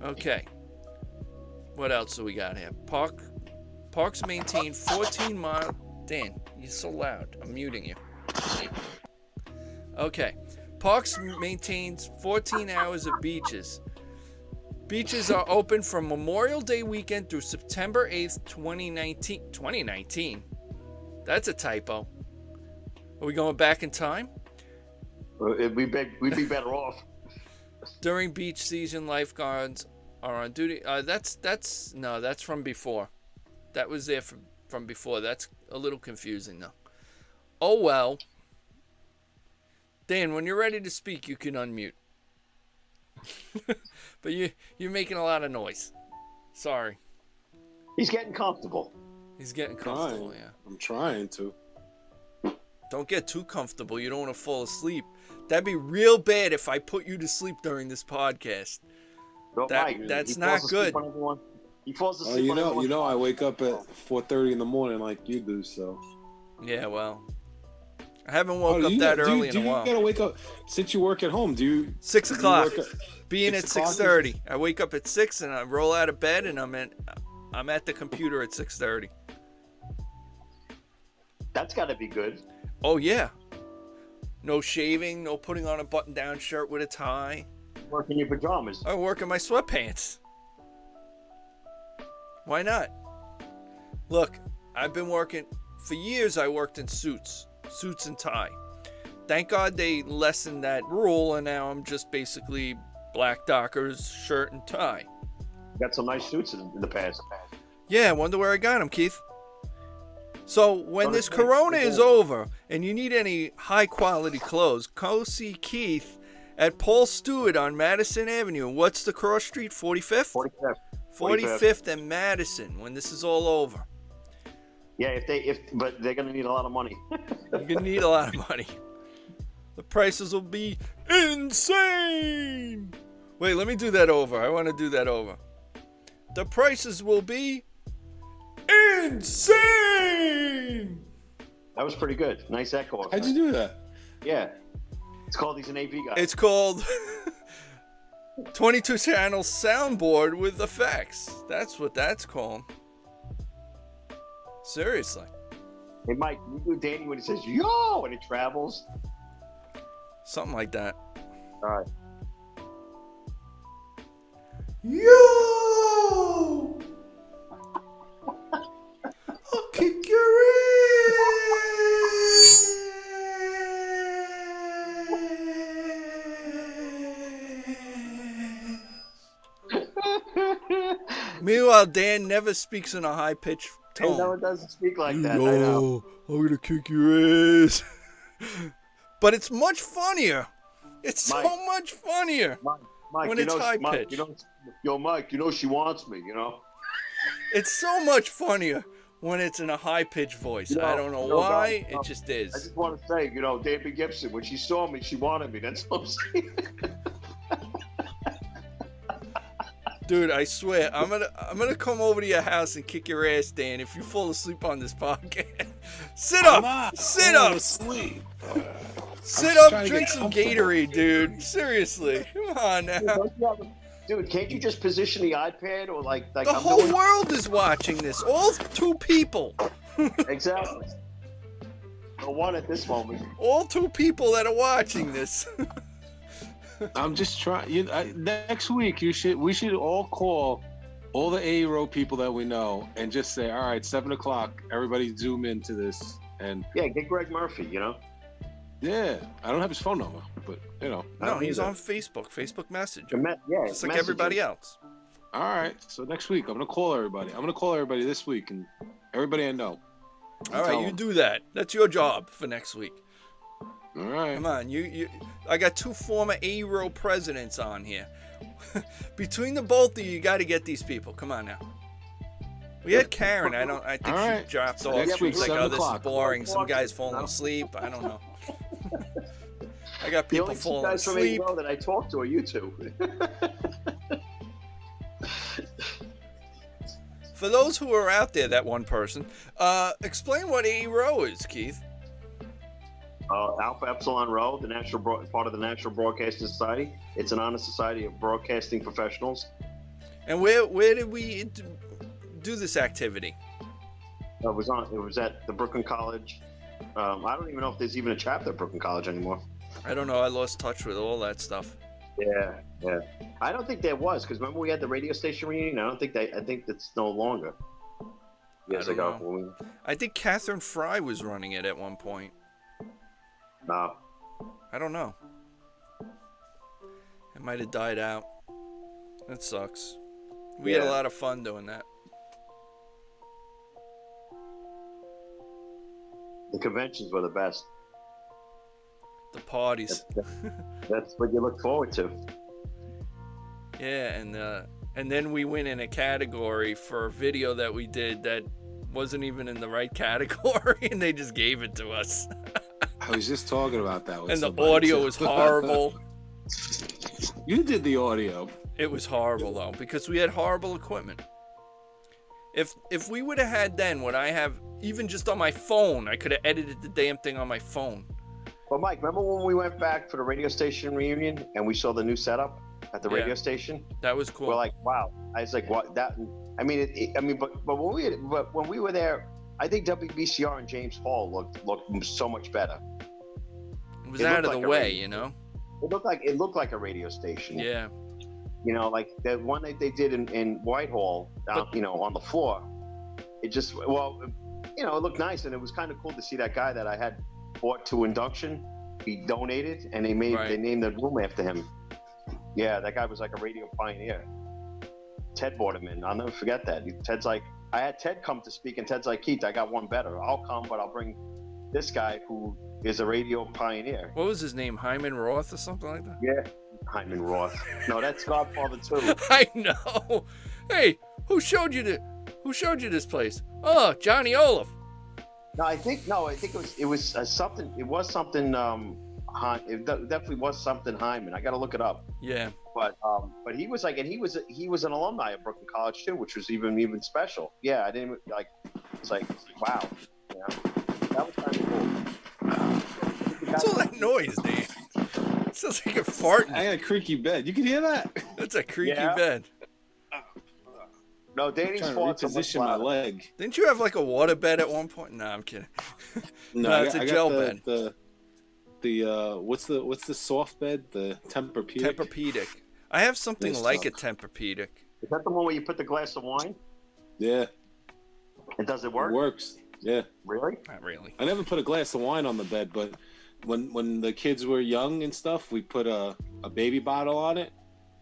Okay. What else do we got here? Parks maintain 14-mile... Dan, you're so loud. I'm muting you. Okay. Parks maintains 14 hours of beaches. Beaches are open from Memorial Day weekend through September 8th, 2019. 2019? That's a typo. Are we going back in time? we'd be better off. During beach season, lifeguards are on duty. That's from before. That was there from before. That's a little confusing, though. Oh, well. Dan, when you're ready to speak, you can unmute. But you're making a lot of noise. Sorry. He's getting comfortable. He's getting comfortable, yeah. I'm trying to. Don't get too comfortable. You don't want to fall asleep. That'd be real bad if I put you to sleep during this podcast. No, Mike, that's not good. He falls asleep on everyone. You know, I wake up at 4:30 in the morning like you do, so. Yeah, well, I haven't woke up that early in a while. You gotta wake up since you work at home. 6 o'clock. Being at 6:30. I wake up at 6 and I roll out of bed and I'm at the computer at 6:30. That's got to be good. Oh yeah. No shaving, no putting on a button-down shirt with a tie. Work in your pajamas. I work in my sweatpants. Why not? Look, I've been working for years. I worked in suits and tie. Thank God they lessened that rule, and now I'm just basically black Dockers, shirt and tie. Got some nice suits in the past. Yeah, I wonder where I got them, Keith. So when this corona is over and you need any high quality clothes, go see Keith at Paul Stewart on Madison Avenue. What's the cross street? 45th? 45th and Madison when this is all over. Yeah, but they're gonna need a lot of money. You're gonna need a lot of money. The prices will be insane. Wait, let me do that over. I want to do that over. The prices will be insane. That was pretty good. Nice echo. How'd you do that? Yeah. It's called, he's an AV guy. It's called 22 channel soundboard with effects. That's what that's called. Seriously. Hey, Mike, you do Danny when he says, yo, when it travels? Something like that. All right. Yo! I'll kick your ass! Meanwhile, Dan never speaks in a high-pitched tone. No one doesn't speak like that. Yo, I know. I'm gonna kick your ass. But it's much funnier. It's Mike, so much funnier Mike, when it's high-pitched. Mike, she wants me, It's so much funnier when it's in a high-pitched voice. I don't know why. It just is. I just want to say, David Gibson, when she saw me, she wanted me. That's what I'm saying. Dude, I swear, I'm gonna come over to your house and kick your ass, Dan, if you fall asleep on this podcast. Sit up! Sit up! Asleep. Sit up, drink some Gatorade, dude. Seriously. Come on now. Dude, can't you just position the iPad or like the whole world is watching this. All 2 people. Exactly. Or one at this moment. All 2 people that are watching this. I'm just trying. Next week, we should all call all the A-Row people that we know and just say, all right, 7 o'clock, everybody zoom into this. And yeah, get Greg Murphy, Yeah, I don't have his phone number, but No, he's on Facebook Messenger. Yeah, just like everybody else. All right, so next week I'm gonna call everybody. I'm gonna call everybody this week and everybody I know. All right, you do that. That's your job for next week. All right. Come on, you. I got 2 former A-Row presidents on here. Between the both of you, you got to get these people. Come on now. We had Karen. I think she dropped off. Next week, She's like, 7 this o'clock. is boring. Some guy's falling asleep. I don't know. I got people falling asleep. The only 2 guys from A-Row that I talked to are you 2. For those who are out there, that one person, explain what A-Row is, Keith. Alpha Epsilon Rho, part of the National Broadcasting Society. It's an honor society of broadcasting professionals. And where did we do this activity? It was at the Brooklyn College. I don't even know if there's even a chapter at Brooklyn College anymore. I don't know. I lost touch with all that stuff. Yeah. I don't think there was, because remember we had the radio station reunion? I think that's no longer. Years ago. I think Catherine Fry was running it at one point. No. I don't know. It might have died out. That sucks. We had a lot of fun doing that. The conventions were the best. The parties. That's what you look forward to. Yeah, and then we win in a category for a video that we did that wasn't even in the right category, and they just gave it to us. I was just talking about that with And the somebody, audio too. was horrible. You did the audio. It was horrible though, because we had horrible equipment. If we would have had then what I have, even just on my phone, I could have edited the damn thing on my phone. Well, Mike, remember when we went back for the radio station reunion and we saw the new setup at the Yeah. radio station? That was cool. We're like, wow. I was like, what? That? I mean, but when we were there, I think WBCR and James Hall looked so much better. it was it out of looked the like a way, radio- you know. It looked like a radio station. Yeah. You know, like the one that they did in Whitehall, down, But- you know, on the floor. It just, well, you know, it looked nice, and it was kind of cool to see that guy that I had bought to induction. He donated, and they named the room after him. Yeah, that guy was like a radio pioneer. Ted brought him in. I'll never forget that. Ted's like, I had Ted come to speak, and Ted's like, Keith, I got one better. I'll come, but I'll bring this guy who is a radio pioneer. What was his name? Hyman Roth or something like that? Yeah, Hyman Roth. No, that's Godfather 2. I know. Hey, who showed you this place? Oh, Johnny Olaf. No, I think it was something. It was something. It definitely was something Hyman. I got to look it up. Yeah. But he was like, and he was an alumni of Brooklyn College too, which was even special. Yeah, I didn't like. It's like, wow. You know, that was kind of cool. What's all that noise, Dan? It sounds like a fart. I got a creaky bed. You can hear that? That's a creaky Yeah. bed. No, Danny's I'm fault. trying to reposition my leg. Didn't you have like a water bed at one point? No, I'm kidding. No, it's a I gel got bed. The what's the soft bed? The Tempur-Pedic. Tempur-Pedic. I have something Yes, like a Tom. Tempur-Pedic. Is that the one where you put the glass of wine? Yeah, And does it it work? works. Yeah, Really? Not really. I never put a glass of wine on the bed, but when the kids were young and stuff, we put a baby bottle on it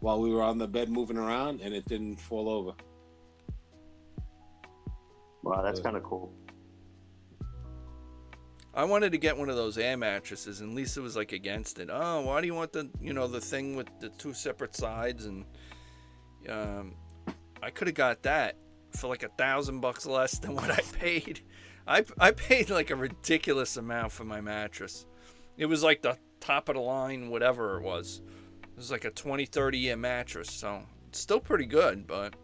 while we were on the bed moving around, and it didn't fall over. Wow, that's kind of cool. I wanted to get one of those air mattresses, and Lisa was like against it. Oh, why do you want the thing with the two separate sides? And I could have got that for like $1,000 less than what I paid. I paid like a ridiculous amount for my mattress. It was like the top of the line, whatever it was. It was like a 20, 30 year mattress, so it's still pretty good, but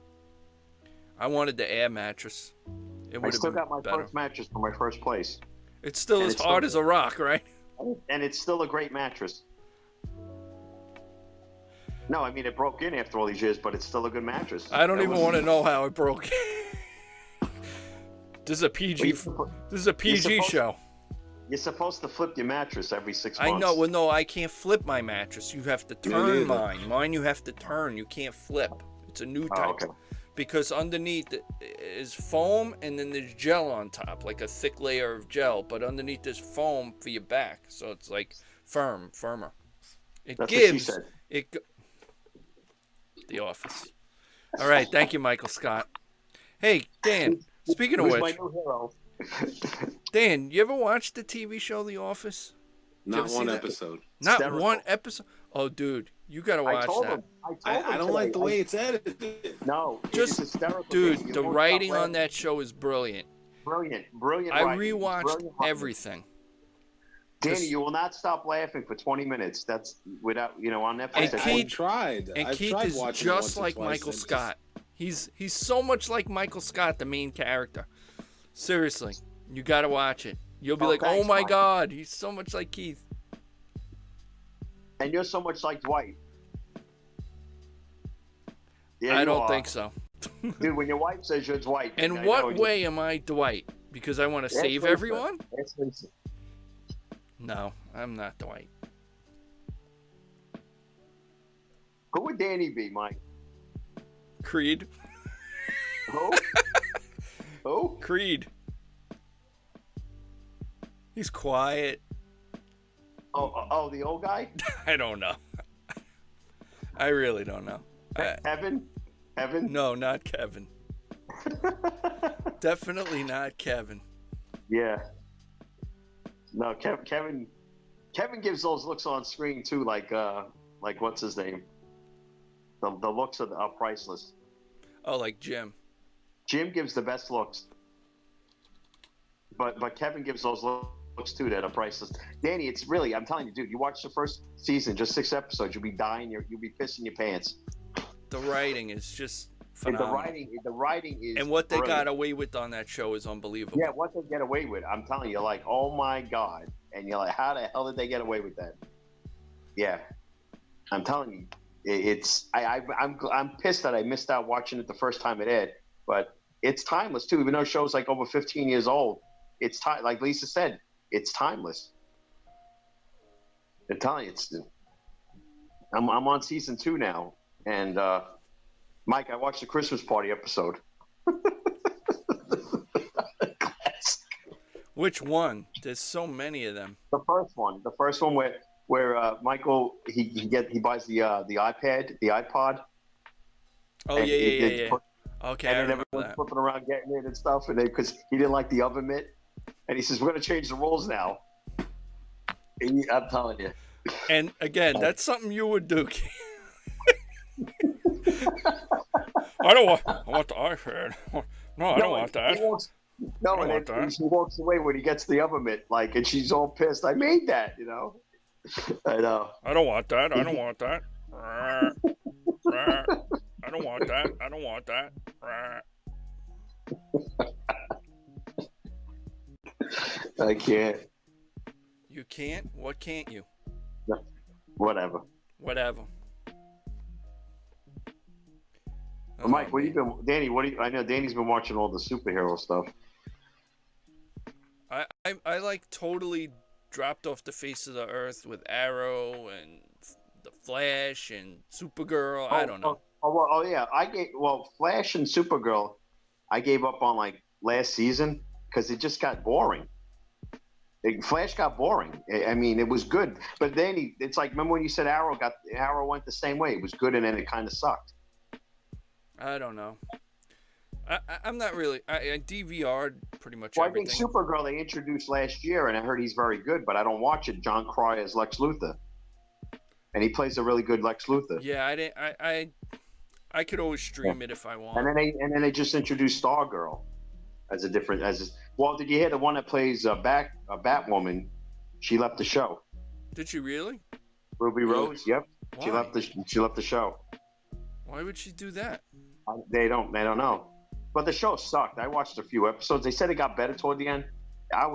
I wanted the air mattress. It I would have still been got my better. first mattress from my first place, It's still and as it's hard still- as a rock, right? and it's still a great mattress. No, I mean it broke in after all these years, but it's still a good mattress. I don't That even was- want to know how it broke. This is a PG. Well, This is a PG supposed- show. You're supposed to flip your mattress every 6 months. I know. Well, no, I can't flip my mattress. You have to turn neither. mine. Mine you have to turn. You can't flip. It's a new type. Oh, okay. Because underneath is foam and then there's gel on top, like a thick layer of gel. But underneath there's foam for your back, so it's like firmer. It That's what she gives. said. The Office. All right, thank you, Michael Scott. Hey, Dan. Speaking of Who's which, my new hero? Dan, you ever watch the TV show The Office? you Not ever see one that? episode. Not Hysterical. one episode. Oh, dude, you gotta I watch told that. him. I don't like the way it's edited. No, Just- it's hysterical. Dude, You the won't writing stop on that show is brilliant. Brilliant I writing. rewatched Brilliant writing. everything. Danny, Just- you will not stop laughing for 20 minutes. That's without, on Netflix. And that's- Keith- tried. And I've Keith tried is watching it once just or like twice, Michael and just- Scott. He's so much like Michael Scott, the main character. Seriously, you gotta watch it. You'll be Oh, like, thanks, oh my Mike. God, he's so much like Keith. And you're so much like Dwight. Yeah, I you don't are. think so. Dude, when your wife says you're Dwight. In I what know you- way am I Dwight? Because I want to That's save Lisa. everyone? That's Lisa. No, I'm not Dwight. Who would Danny be, Mike? Creed. Who? Who? Creed. He's quiet. Oh, the old guy? I don't know. I really don't know. Evan? Evan? No, not Kevin. Definitely not Kevin. Yeah. No, Kevin gives those looks on screen too, like what's his name? The looks are priceless. Oh, like Jim. Jim gives the best looks. but Kevin gives those looks too that are priceless. Danny, it's really, I'm telling you, dude, you watch the first season, just 6 episodes, you'll be dying, you'll be pissing your pants. The writing is just And phenomenal. the writing is And what they brilliant. got away with on that show is unbelievable. Yeah, what they get away with, I'm telling you, like, oh my god, and you're like, how the hell did they get away with that? Yeah, I'm telling you, I'm pissed that I missed out watching it the first time it aired, but it's timeless too. Even though the show's like over 15 years old, it's time. Like Lisa said, it's timeless. I'm telling you, I'm on season 2 now, and Mike, I watched the Christmas party episode. Which one? There's so many of them. The first one where Michael he buys the iPad, the iPod. Oh and yeah. Okay, I and then remember everyone's that. flipping around getting it and stuff, and because he didn't like the oven mitt, and he says we're going to change the rules now. And I'm telling you. And again, that's something you would do. I want the iPad. No, I don't want that. He walks away when he gets the oven mitt, like, and she's all pissed. I made that, you know. I know. I don't want that. I don't want that. I don't want that. I don't want that. I can't. You can't? What can't you? Whatever. Whatever. Oh, Mike, what man. you been? Danny, I know Danny's been watching all the superhero stuff. I like totally dropped off the face of the earth with Arrow and the Flash and Supergirl. I don't know. Yeah. Flash and Supergirl, I gave up on like last season because it just got boring. Flash got boring. I mean, it was good, but then it's like, remember when you said Arrow went the same way? It was good, and then it kind of sucked. I don't know. I'm not really. I DVR'd pretty much Well, everything. I think Supergirl they introduced last year, and I heard he's very good, but I don't watch it. John Cryer as Lex Luthor, and he plays a really good Lex Luthor. Yeah, I didn't. I could always stream it if I want. And then they just introduced Stargirl as a different well. Did you hear the one that plays a Batwoman? She left the show. Did you really? Ruby Rose. Yep. Why? She left the show. Why would she do that? They don't know. But the show sucked. I watched a few episodes. They said it got better toward the end.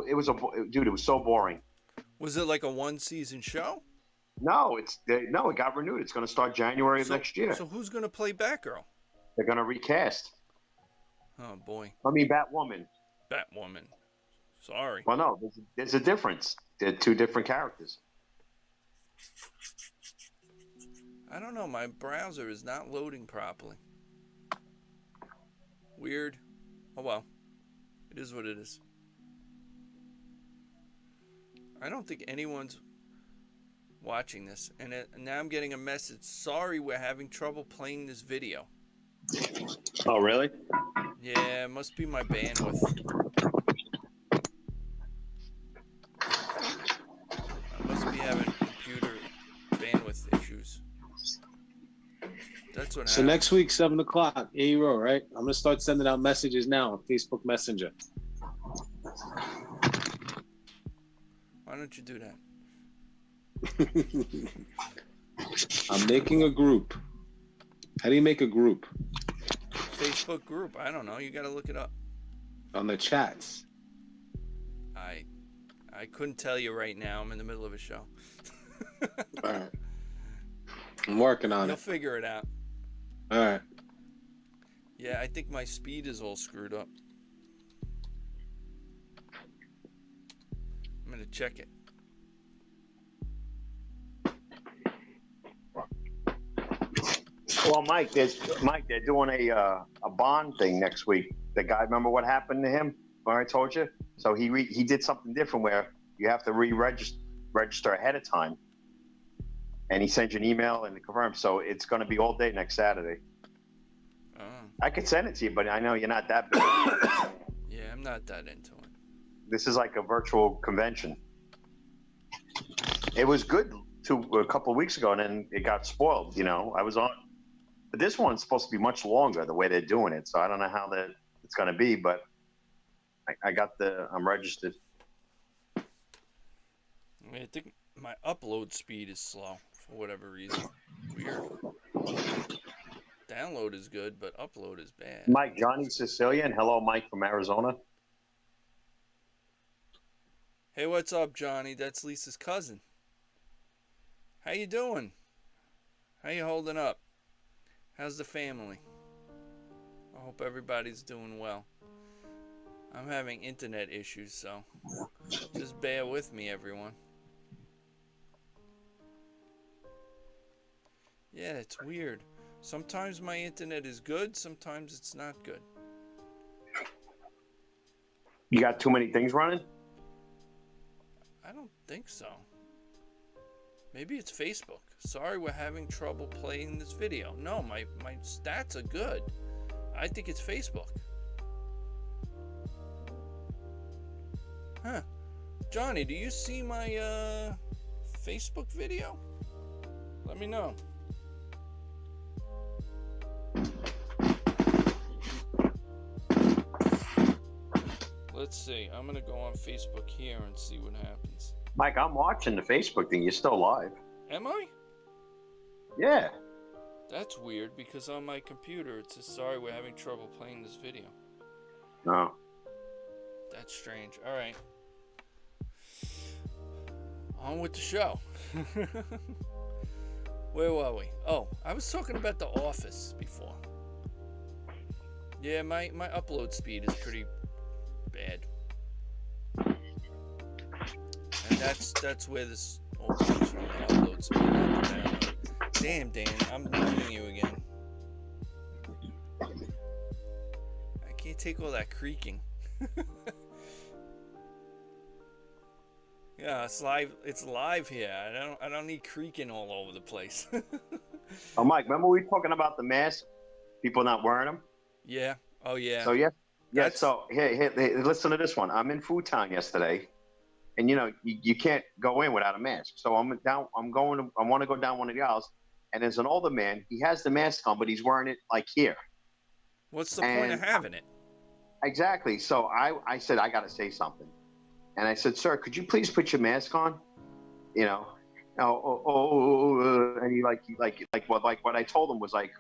It was so boring. Was it like a 1-season show? No, it got renewed. It's going to start January of next year. So who's going to play Batgirl? They're going to recast. Oh boy. I mean, Batwoman. Batwoman. Sorry. Well, no, there's a difference. They're two different characters. I don't know. My browser is not loading properly. Weird. Oh well. It is what it is. I don't think anyone's watching this. And now I'm getting a message. Sorry, we're having trouble playing this video. Oh, really? Yeah, it must be my bandwidth. I must be having computer bandwidth issues. That's what So happened. next week, 7 o'clock, A-Row, right? I'm going to start sending out messages now on Facebook Messenger. Why don't you do that? I'm making a group. How do you make a group? Facebook group. I don't know. You got to look it up. On the chats. I couldn't tell you right now. I'm in the middle of a show. All right. I'm working on You'll it. figure it out. All right. Yeah, I think my speed is all screwed up. I'm going to check it. Well, Mike, they're doing a bond thing next week. The guy, remember what happened to him? When I told you. So he did something different where you have to register ahead of time, and he sends you an email and confirms. So it's going to be all day next Saturday. Oh. I could send it to you, but I know you're not that big. Yeah, I'm not that into it. This is like a virtual convention. It was good a couple of weeks ago, and then it got spoiled. You know, I was on. But this one's supposed to be much longer, the way they're doing it. So I don't know how it's going to be, but I'm registered. I think my upload speed is slow for whatever reason. Weird. Download is good, but upload is bad. Mike, Johnny Sicilian. Hello, Mike from Arizona. Hey, what's up, Johnny? That's Lisa's cousin. How you doing? How you holding up? How's the family? I hope everybody's doing well. I'm having internet issues, so just bear with me, everyone. Yeah, it's weird. Sometimes my internet is good, sometimes it's not good. You got too many things running? I don't think so. Maybe it's Facebook. Sorry, we're having trouble playing this video. No, my stats are good. I think it's Facebook. Huh. Johnny, do you see my Facebook video? Let me know. Let's see. I'm going to go on Facebook here and see what happens. Mike, I'm watching the Facebook thing. You're still live. Am I? Yeah. That's weird because on my computer it says, sorry, we're having trouble playing this video. No. That's strange. All right. On with the show. Where were we? Oh, I was talking about The Office before. Yeah, my upload speed is pretty bad. And that's where this all comes from, the upload speed, not the download. Damn, Dan, I'm losing you again. I can't take all that creaking. Yeah, it's live here. I don't need creaking all over the place. Oh, Mike, remember we were talking about the mask? People not wearing them? Yeah. Oh, yeah. So, yeah. Yeah, That's... so hey, listen to this one. I'm in Food Town yesterday, and you can't go in without a mask. So I want to go down one of the aisles, and there's an older man. He has the mask on, but he's wearing it like here. What's the point of having it? Exactly. So I said, I got to say something. And I said, sir, could you please put your mask on? And he like what I told him was like,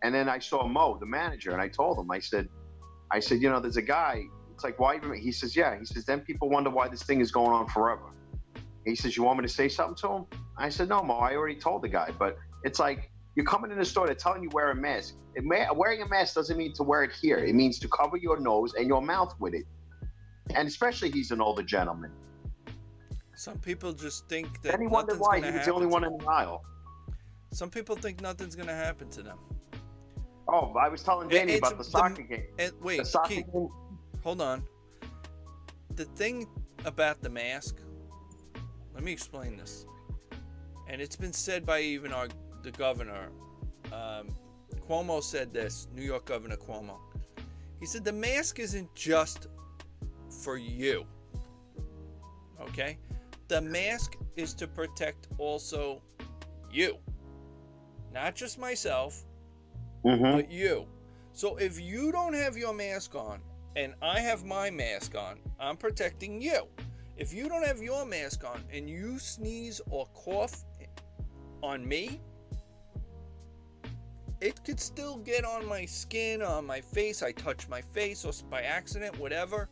and then I saw Mo, the manager, and I told him, I said, there's a guy. It's like, why? He says, yeah. He says, then people wonder why this thing is going on forever. He says, you want me to say something to him? I said, no, Mo, I already told the guy. But it's like, you're coming in the store, they're telling you wear a mask. Wearing a mask doesn't mean to wear it here. It means to cover your nose and your mouth with it. And especially he's an older gentleman. Some people just think that then he wondered why he was the only one in the aisle. Some people think nothing's going to happen to them. Oh, I was telling Danny about the soccer game. Wait, Keith, hold on. The thing about the mask, let me explain this. And it's been said by even the governor. Cuomo said this, New York Governor Cuomo. He said the mask isn't just for you. Okay? The mask is to protect also you. Not just myself, but you. So if you don't have your mask on and I have my mask on, I'm protecting you. If you don't have your mask on and you sneeze or cough on me, it could still get on my skin, on my face. I touch my face or by accident, whatever.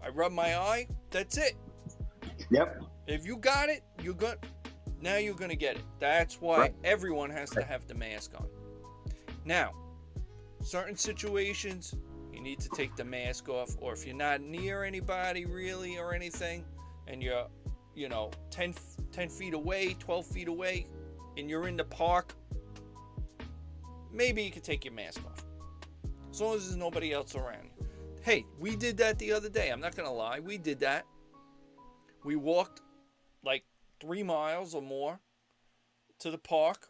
I rub my eye. That's it. Yep. If you got it, now you're going to get it. That's why everyone has to have the mask on. Now, certain situations, you need to take the mask off, or if you're not near anybody really or anything, and you're, 10 feet away, 12 feet away, and you're in the park, maybe you could take your mask off. As long as there's nobody else around you. Hey, we did that the other day. I'm not going to lie. We did that. We walked like 3 miles or more to the park.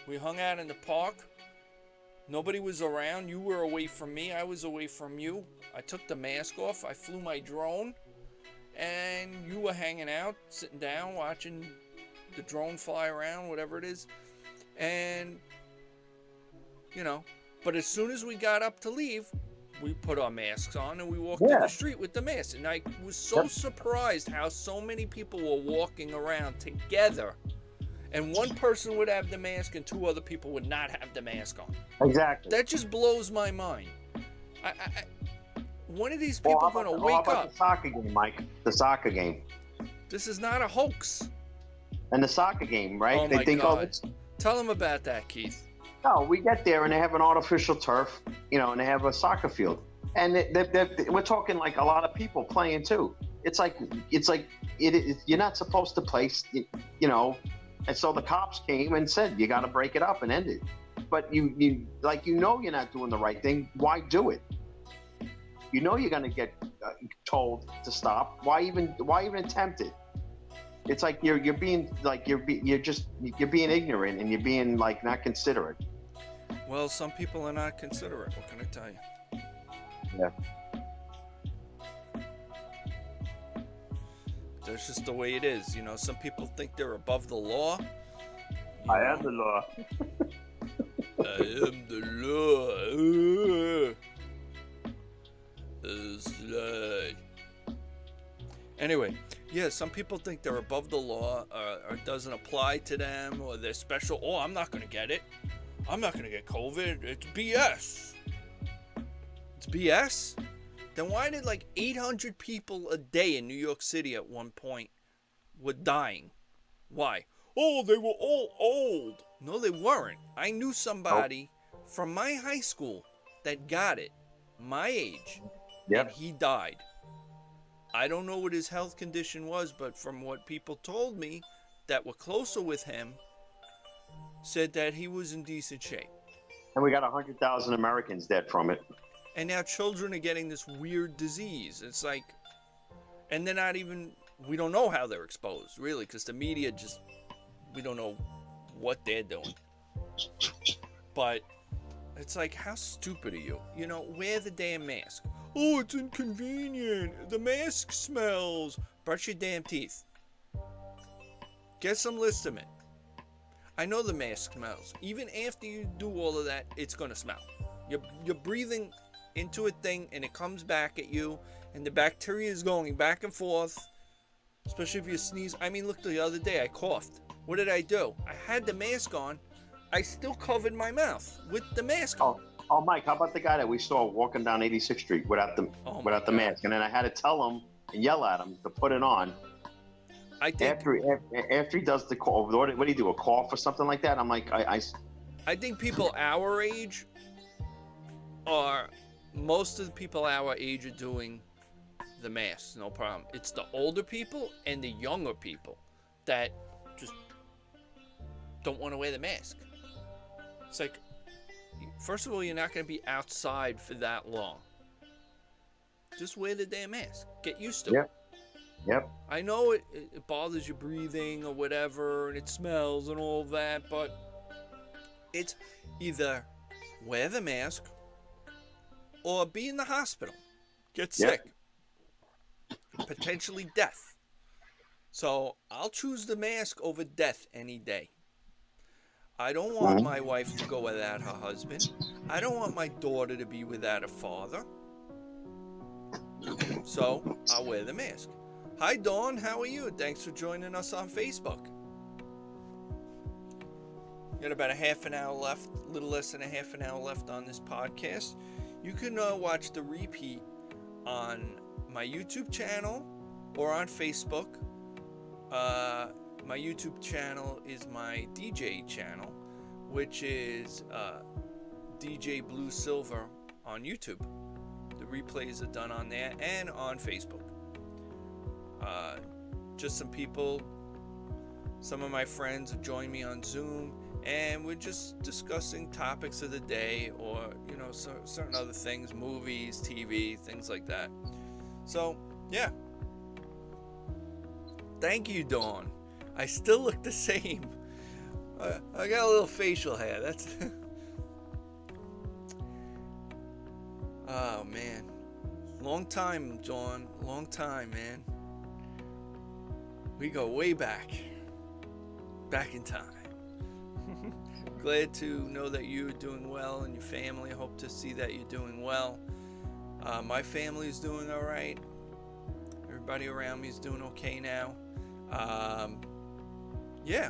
We hung out in the park. Nobody was around. You were away from me. I was away from you. I took the mask off. I flew my drone. And you were hanging out, sitting down, watching the drone fly around, whatever it is. And, but as soon as we got up to leave, we put our masks on and we walked Yeah. in the street with the mask. And I was so surprised how so many people were walking around together. And one person would have the mask and two other people would not have the mask on. Exactly. That just blows my mind. When are these people going to wake how about up? the soccer game, Mike? The soccer game. This is not a hoax. And the soccer game, right? Oh they my think, God. it's... Tell them about that, Keith. No, we get there and they have an artificial turf, and they have a soccer field. And we're talking like a lot of people playing too. It's like you're not supposed to play, And so the cops came and said, you got to break it up and end it. But you're not doing the right thing. Why do it? You know you're going to get told to stop. Why even attempt it? It's like you're being ignorant and you're being like not considerate. Well, some people are not considerate. What can I tell you? Yeah. That's just the way it is. Some people think they're above the law. I am the law. I am the law. Slide. Anyway, yeah, some people think they're above the law, or it doesn't apply to them, or they're special. Oh, I'm not going to get it. I'm not going to get COVID. It's BS. It's BS? Then why did 800 people a day in New York City at one point were dying? Why? Oh, they were all old. No, they weren't. I knew somebody from my high school that got it, my age, and he died. I don't know what his health condition was, but from what people told me that were closer with him, said that he was in decent shape. And we got 100,000 Americans dead from it. And now children are getting this weird disease. It's like, and they're not even, we don't know how they're exposed, really, because the media we don't know what they're doing. But it's like, how stupid are you? Wear the damn mask. Oh, it's inconvenient. The mask smells. Brush your damn teeth. Get some Listerine. I know the mask smells. Even after you do all of that, it's going to smell. You're breathing into a thing and it comes back at you and the bacteria is going back and forth, especially if you sneeze. I mean, look, the other day I coughed. What did I do? I had the mask on. I still covered my mouth with the mask on. Oh, Mike, how about the guy that we saw walking down 86th Street without the mask? And then I had to tell him and yell at him to put it on. I think after he does the cough, what do you do, a cough or something like that? I'm like, I think people our age most of the people our age are doing the masks, no problem. It's the older people and the younger people that just don't want to wear the mask. It's like, first of all, you're not going to be outside for that long. Just wear the damn mask. Get used to it. Yep. I know it bothers your breathing or whatever, and it smells and all that, but it's either wear the mask or be in the hospital. Get sick. Potentially death. So I'll choose the mask over death any day. I don't want my wife to go without her husband. I don't want my daughter to be without a father. So I'll wear the mask. Hi, Dawn. How are you? Thanks for joining us on Facebook. Got about a half an hour left, a little less than a half an hour left on this podcast. You can watch the repeat on my YouTube channel or on Facebook. My YouTube channel is my DJ channel, which is DJ Bluesilver on YouTube. The replays are done on there and on Facebook. Just some of my friends have joined me on Zoom, and we're just discussing topics of the day, or certain other things, movies, TV, things like that. So yeah, thank you, Dawn. I still look the same. I got a little facial hair. That's oh man, long time, Dawn. Long time, man. We go way back in time. Glad to know that you're doing well and your family. I hope to see that you're doing well. My family's doing all right. Everybody around me is doing okay now. Yeah,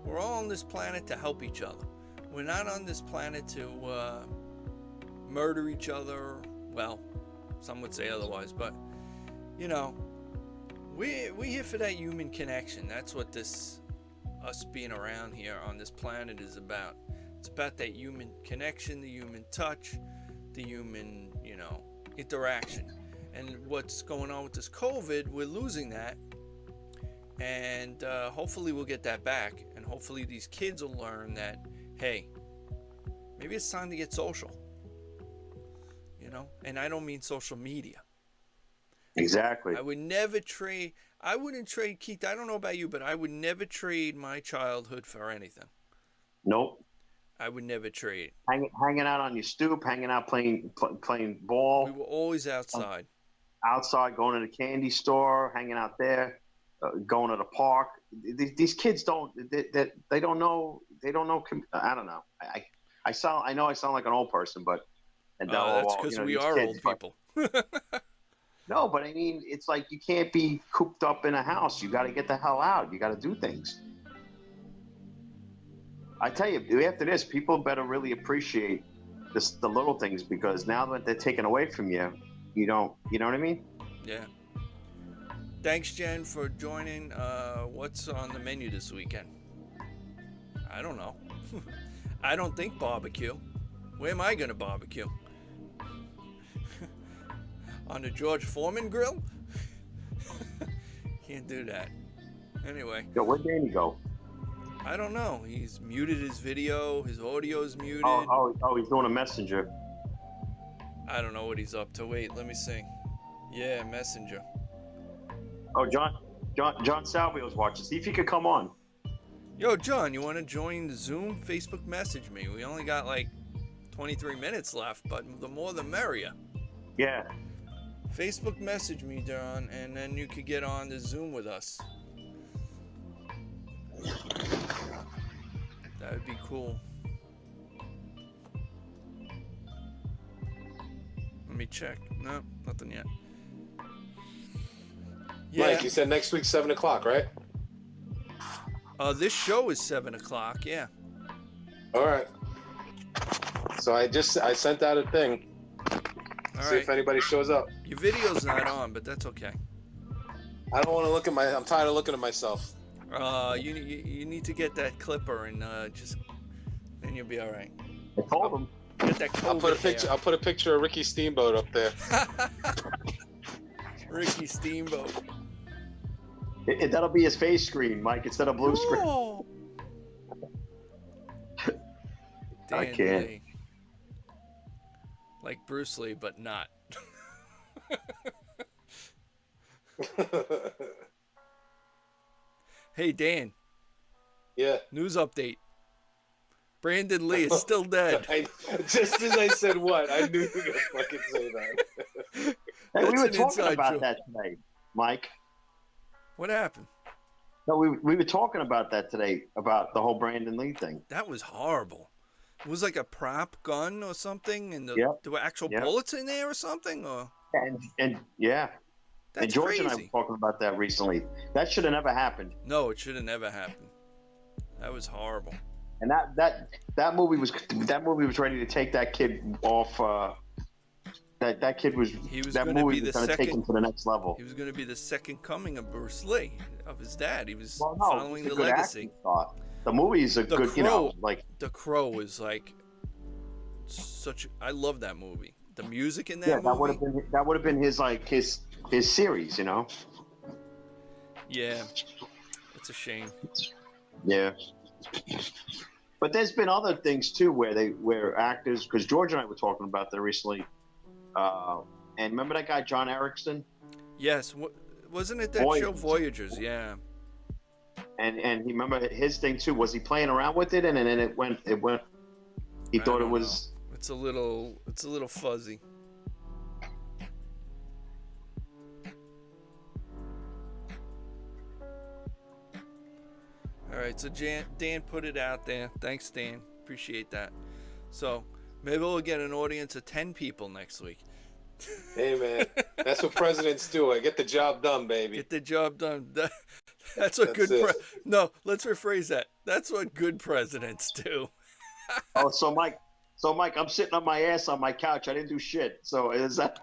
we're all on this planet to help each other. We're not on this planet to murder each other. Well, some would say otherwise, but you know, we're here for that human connection. That's what us being around here on this planet is about. It's about that human connection, the human touch, the human, interaction. And what's going on with this COVID, we're losing that. And hopefully we'll get that back. And hopefully these kids will learn that, hey, maybe it's time to get social. And I don't mean social media. Exactly. I wouldn't trade, Keith, I don't know about you, but I would never trade my childhood for anything. Nope. I would never trade. Hanging out on your stoop, hanging out playing ball. We were always outside. Outside, going to the candy store, hanging out there, going to the park. These kids don't know. I don't know. I know I sound like an old person, but that's because we are old people. No, but I mean, it's like you can't be cooped up in a house. You got to get the hell out. You got to do things. I tell you, after this, people better really appreciate the little things, because now that they're taken away from you, you know what I mean? Yeah. Thanks, Jen, for joining. What's on the menu this weekend? I don't know. I don't think barbecue. Where am I going to barbecue? On the George Foreman grill? Can't do that. Anyway. Yo, where'd Danny go? I don't know. He's muted his video. His audio's muted. Oh, he's doing a messenger. I don't know what he's up to. Wait, let me see. Yeah, messenger. Oh, John Salvio's watching. See if he could come on. Yo, John, you want to join the Zoom? Facebook message me. We only got like 23 minutes left, but the more the merrier. Yeah. Facebook message me, John, and then you could get on the Zoom with us. That would be cool. Let me check. No, nothing yet. Yeah. Mike, you said next week 7 o'clock, right? This show is 7 o'clock. Yeah. All right. So I sent out a thing. All See right. if anybody shows up. Your video's not on, but that's okay. I don't want to look at I'm tired of looking at myself. You need to get that clipper and then you'll be all right. I told him. Get that COVID I'll put a picture of Ricky Steamboat up there. Ricky Steamboat. That'll be his face screen, Mike, instead of blue screen. Oh. I can't. Lee. Like Bruce Lee, but not. Hey, Dan. Yeah. News update. Brandon Lee is still dead. Just as I said what, I knew you were going to fucking say that. Hey, we were an talking inside about joke. that today, Mike. What happened? No, we were talking about that today, about the whole Brandon Lee thing. That was horrible. It was like a prop gun or something, and there were actual Yep. bullets in there or something. Or And yeah, that's and George crazy. and I were talking about that recently. That should have never happened. No, it should have never happened. That was horrible. And that movie was ready to take that kid off. That kid was. He was that going to movie be was the going to take him second. to the next level. He was going to be the second coming of Bruce Lee, of his dad. He was Well, no, following it's a the good legacy. acting thought. The movie is a The good, Crow. like The Crow is like such. I love that movie. The music in that yeah, movie. that would have been his his series, you know. Yeah, it's a shame. Yeah. But there's been other things too where actors, because George and I were talking about that recently. And remember that guy John Erickson? Yes, wasn't it that show Voyagers? Yeah. And he remember his thing too. Was he playing around with it, and then it went. He I thought it don't was. know. It's a little fuzzy. All right, so Dan put it out there. Thanks, Dan. Appreciate that. So maybe we'll get an audience of 10 people next week. Hey, man. That's what presidents do. I get the job done, baby. Get the job done. That's what That's good. it. No, let's rephrase that. That's what good presidents do. Oh, so Mike, I'm sitting on my ass on my couch. I didn't do shit. So is that?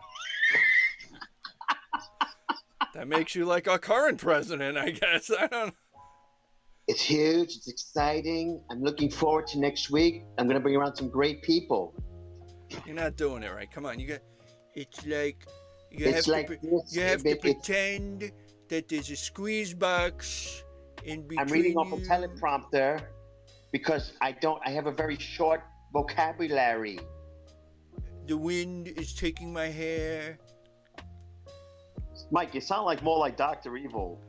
That makes you like our current president, I guess. I don't. It's huge. It's exciting. I'm looking forward to next week. I'm gonna bring around some great people. You're not doing it right. Come on, you got. It's like you It's have like to. this, You have to it's- pretend that there's a squeeze box in between. I'm reading off a you. teleprompter because I have a very short vocabulary. The wind is taking my hair. Mike, you sound like more like Dr. Evil.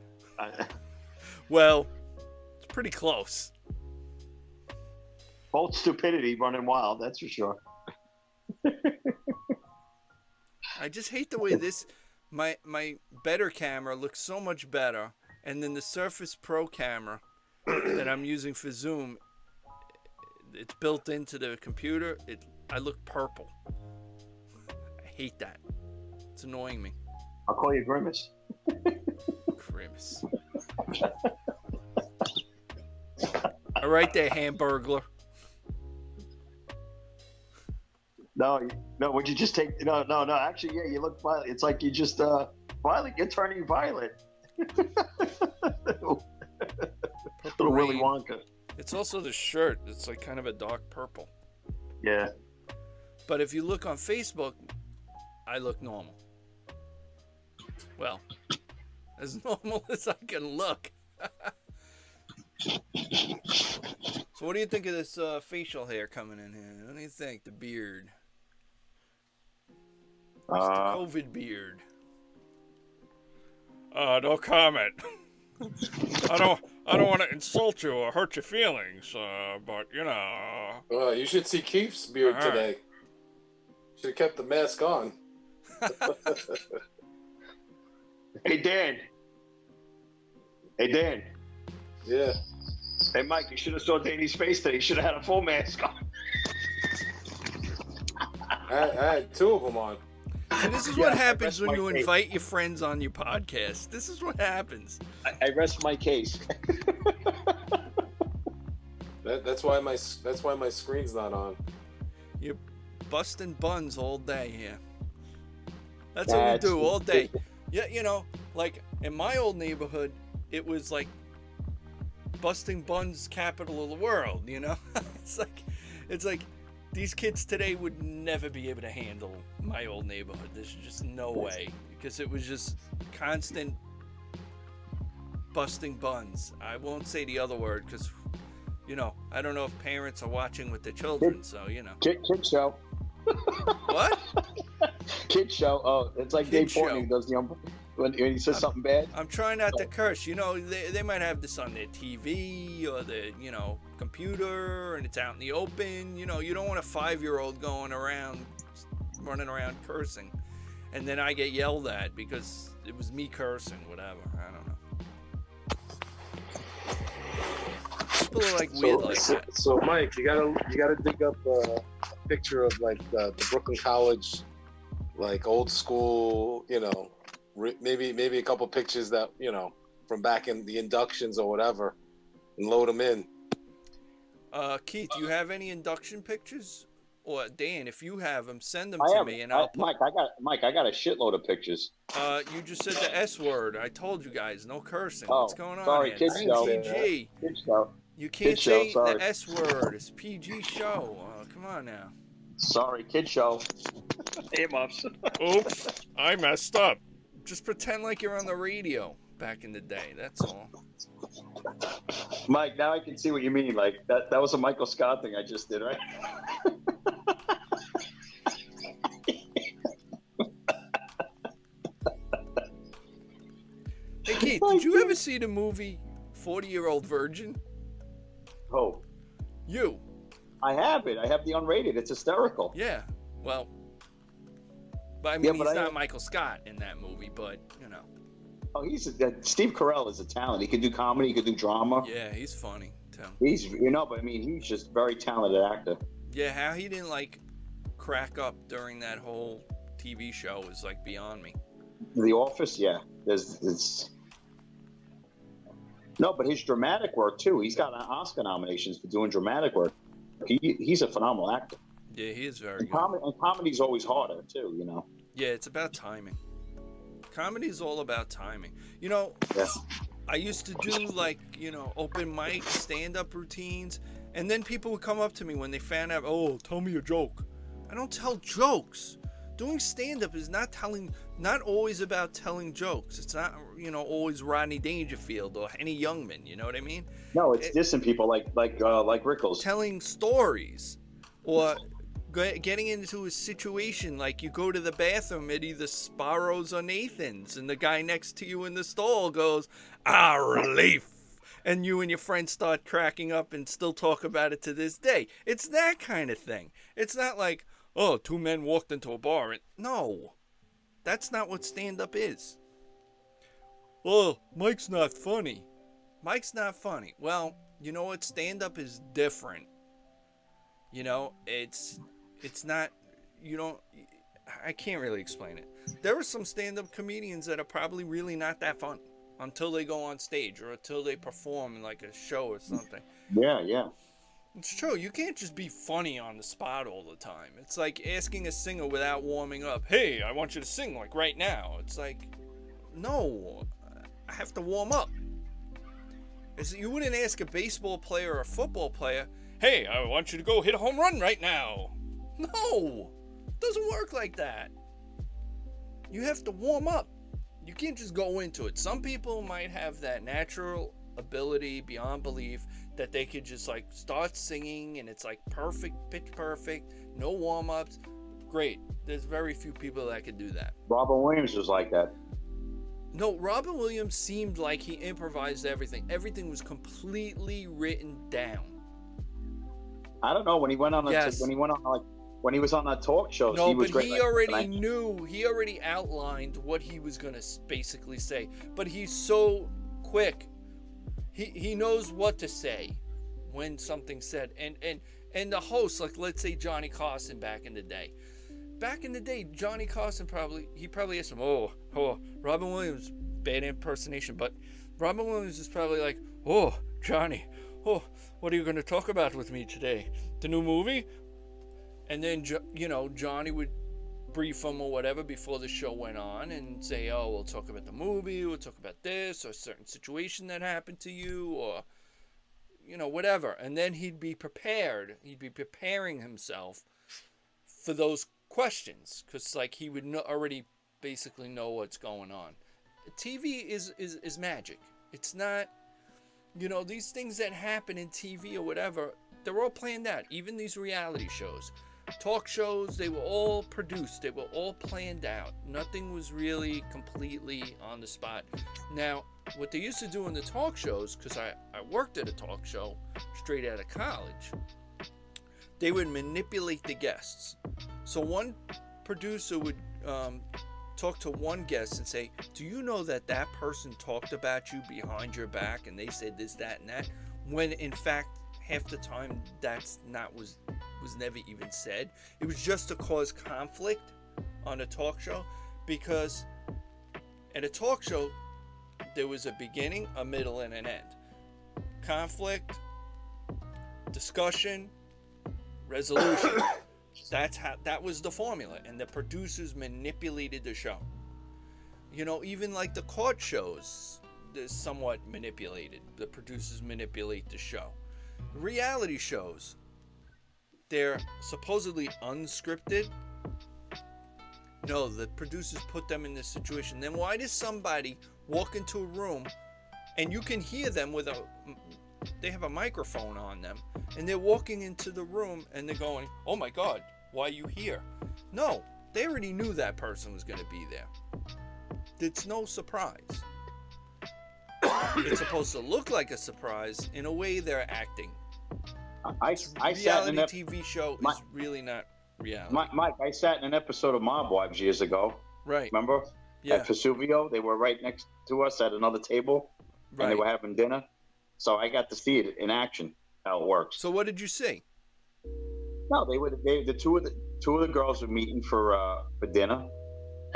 Well, it's pretty close. Both stupidity running wild, that's for sure. I just hate the way this my better camera looks so much better, and then the Surface Pro camera that I'm using for Zoom, it's built into the computer. I look purple. I hate that. It's annoying me. I'll call you Grimace. Grimace. All right there, Hamburglar. No, would you just take? No. Actually, yeah, you look violet. It's like you just violet. You're turning violet. Purple Little Willy rain. Wonka. It's also the shirt. It's like kind of a dark purple. Yeah. But if you look on Facebook, I look normal. Well, as normal as I can look. So what do you think of this facial hair coming in here? What do you think? The beard. It's the COVID beard. No comment. I don't want to insult you or hurt your feelings, but you know. Well, you should see Keith's beard All right. today. Should have kept the mask on. Hey Dan. Yeah. Hey Mike, you should have saw Danny's face today. You should have had a full mask on. I had two of them on. See, this is Yeah, what I happens rest when my you case. invite your friends on your podcast. This is what happens. I rest my case. That's why my screen's not on. You're busting buns all day here. That's what we do all day. Yeah, you know, like in my old neighborhood, it was like busting buns capital of the world, you know? It's like these kids today would never be able to handle my old neighborhood. There's just no way, because it was just constant busting buns. I won't say the other word because, you know, I don't know if parents are watching with their children, so, you know. Kid show. What? Kid show. Oh, it's like Kid Dave Portnoy show. does the when he says something bad. I'm trying not to curse. You know, they might have this on their TV or their, you know, computer, and it's out in the open. You know, you don't want a 5-year-old running around cursing. And then I get yelled at because it was me cursing, whatever. I don't know. People are like weird like that. So Mike, you gotta dig up a picture of like the Brooklyn College, like old school, you know, maybe a couple pictures that, you know, from back in the inductions or whatever, and load them in. Keith, do you have any induction pictures? Or Dan, if you have them, send them I to have, me, and Mike, I got a shitload of pictures. You just said the S word. I told you guys, no cursing. Oh, What's going on sorry, here? kids This show. is PG. Kid show. You can't Kid show, say sorry. the S word. It's PG show. Come on now. Sorry, kid show. Earmuffs. Oops, I messed up. Just pretend like you're on the radio back in the day. That's all. Mike, now I can see what you mean. Like that was a Michael Scott thing I just did, right? Hey Keith, did you ever see the movie 40-Year-Old Virgin? Oh, You? I have it. I have the unrated. It's hysterical. Yeah. Well, but I mean, Yeah, he's but I not have- Michael Scott in that movie, but you know. Oh, Steve Carell is a talent. He could do comedy. He could do drama. Yeah, he's funny too. He's but I mean, he's just a very talented actor. Yeah, how he didn't like crack up during that whole TV show is like beyond me. The Office, yeah. There's no, but his dramatic work too. He's got Oscar nominations for doing dramatic work. He's a phenomenal actor. Yeah, he is very good. And comedy's always harder too, you know. Yeah, it's about timing. Comedy is all about timing. You know, Yeah. I used to do like, you know, open mic stand-up routines, and then people would come up to me when they found out, oh, tell me a joke. I don't tell jokes. Doing stand-up is not always about telling jokes. It's not, you know, always Rodney Dangerfield or Henny Youngman. You know what I mean? No, it's dissing people like Rickles. Telling stories, or getting into a situation like you go to the bathroom at either Sparrow's or Nathan's, and the guy next to you in the stall goes, relief. And you and your friends start cracking up and still talk about it to this day. It's that kind of thing. It's not like, oh, two men walked into a bar. No, that's not what stand-up is. Well, Mike's not funny. Mike's not funny. Well, you know what? Stand-up is different. You know, it's not, you don't, I can't really explain it. There are some stand-up comedians that are probably really not that fun until they go on stage or until they perform in like a show or something. Yeah. It's true. You can't just be funny on the spot all the time. It's like asking a singer without warming up, hey, I want you to sing like right now. It's like, no, I have to warm up. You wouldn't ask a baseball player or a football player, hey, I want you to go hit a home run right now. No, it doesn't work like that. You have to warm up. You can't just go into it. Some people might have that natural ability beyond belief that they could just like start singing and it's like perfect, pitch perfect, no warm-ups. Great. There's very few people that could do that. Robin Williams was like that. No, Robin Williams seemed like he improvised everything. Everything was completely written down. I don't know, when he went on when he was on that talk show, no, he was but great. he already knew. He already outlined what he was going to basically say. But he's so quick. He knows what to say when something's said. And the host, like let's say Johnny Carson back in the day. Back in the day, Johnny Carson probably asked him, oh, Robin Williams, bad impersonation, but Robin Williams is probably like, oh, Johnny, oh, what are you going to talk about with me today? The new movie? And then, you know, Johnny would brief him or whatever before the show went on and say, oh, we'll talk about the movie, we'll talk about this, or a certain situation that happened to you, or, you know, whatever. And then he'd be prepared. He'd be preparing himself for those questions, because, like, he would already basically know what's going on. TV is magic. It's not, you know, these things that happen in TV or whatever, they're all planned out. Even these reality shows. Talk shows, they were all produced. They were all planned out. Nothing was really completely on the spot. Now, what they used to do in the talk shows, because I worked at a talk show straight out of college, they would manipulate the guests. So one producer would talk to one guest and say, do you know that person talked about you behind your back and they said this, that, and that? When in fact, half the time that's not was never even said. It was just to cause conflict on a talk show, because at a talk show there was a beginning, a middle, and an end. Conflict, discussion, resolution. That was the formula, and the producers manipulated the show. You know, even like the court shows, they're somewhat manipulated. The producers manipulate the show. Reality shows, they're supposedly unscripted. No, the producers put them in this situation. Then why does somebody walk into a room and you can hear them they have a microphone on them, and they're walking into the room and they're going, oh my God, why are you here? No, they already knew that person was going to be there. It's no surprise. It's supposed to look like a surprise. In a way, they're acting. Reality TV show is really not reality. Mike, I sat in an episode of Mob Wives years ago. Right. Remember? Yeah. At Vesuvio, they were right next to us at another table, Right. and they were having dinner. So I got to see it in action, how it works. So what did you see? No, the two of the girls were meeting for dinner,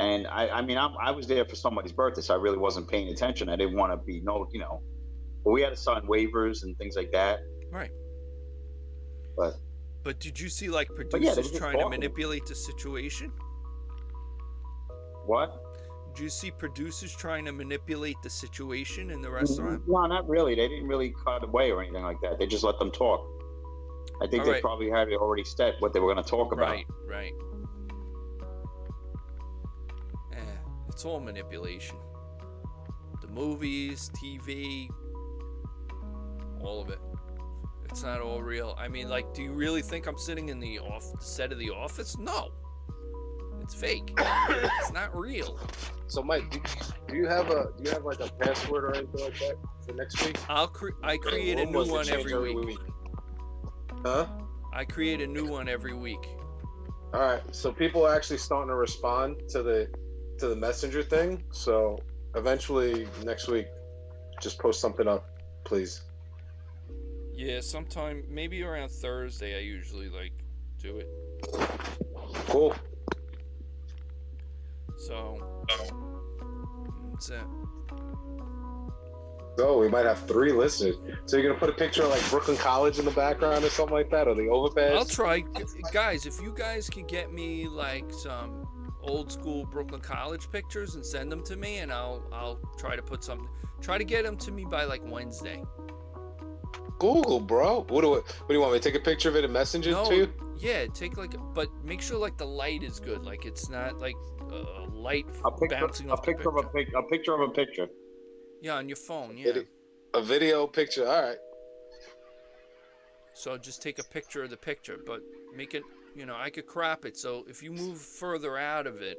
and I mean I was there for somebody's birthday, so I really wasn't paying attention. I didn't want to be but we had to sign waivers and things like that. Right. But But did you see like But yeah, they producers were just trying to talking. manipulate the situation? what? Did you see producers trying to manipulate the situation in the restaurant? No, not really. They didn't really cut away or anything like that. They just let them talk. I think All they right. probably had it already set what they were going to talk about. Right, right. It's all manipulation. The movies, TV, all of it. It's not all real. I mean, like, do you really think I'm sitting in the set of The Office? No. It's fake. It's not real. So, Mike, do you have like a password or anything like that for next week? I create a Or new was it one change every week. Huh? I create a new one every week. All right. So people are actually starting to respond to the messenger thing. So eventually next week, just post something up, please. Yeah, sometime maybe around Thursday. I usually do it. Cool. So that's it. So we might have 3 listeners. So you're gonna put a picture of like Brooklyn College in the background or something like that, or the overpass? I'll try, guys. If you guys could get me like some old school Brooklyn College pictures and send them to me, and I'll try to put something. Try to get them to me by like Wednesday. Google, bro. What do you want me to take a picture of it and message it to you? Yeah, but make sure like the light is good. Like it's not like light bouncing off the picture. A picture of a picture. Yeah, on your phone. Yeah. A video picture. All right. So just take a picture of the picture, but make it. I could crop it. So if you move further out of it,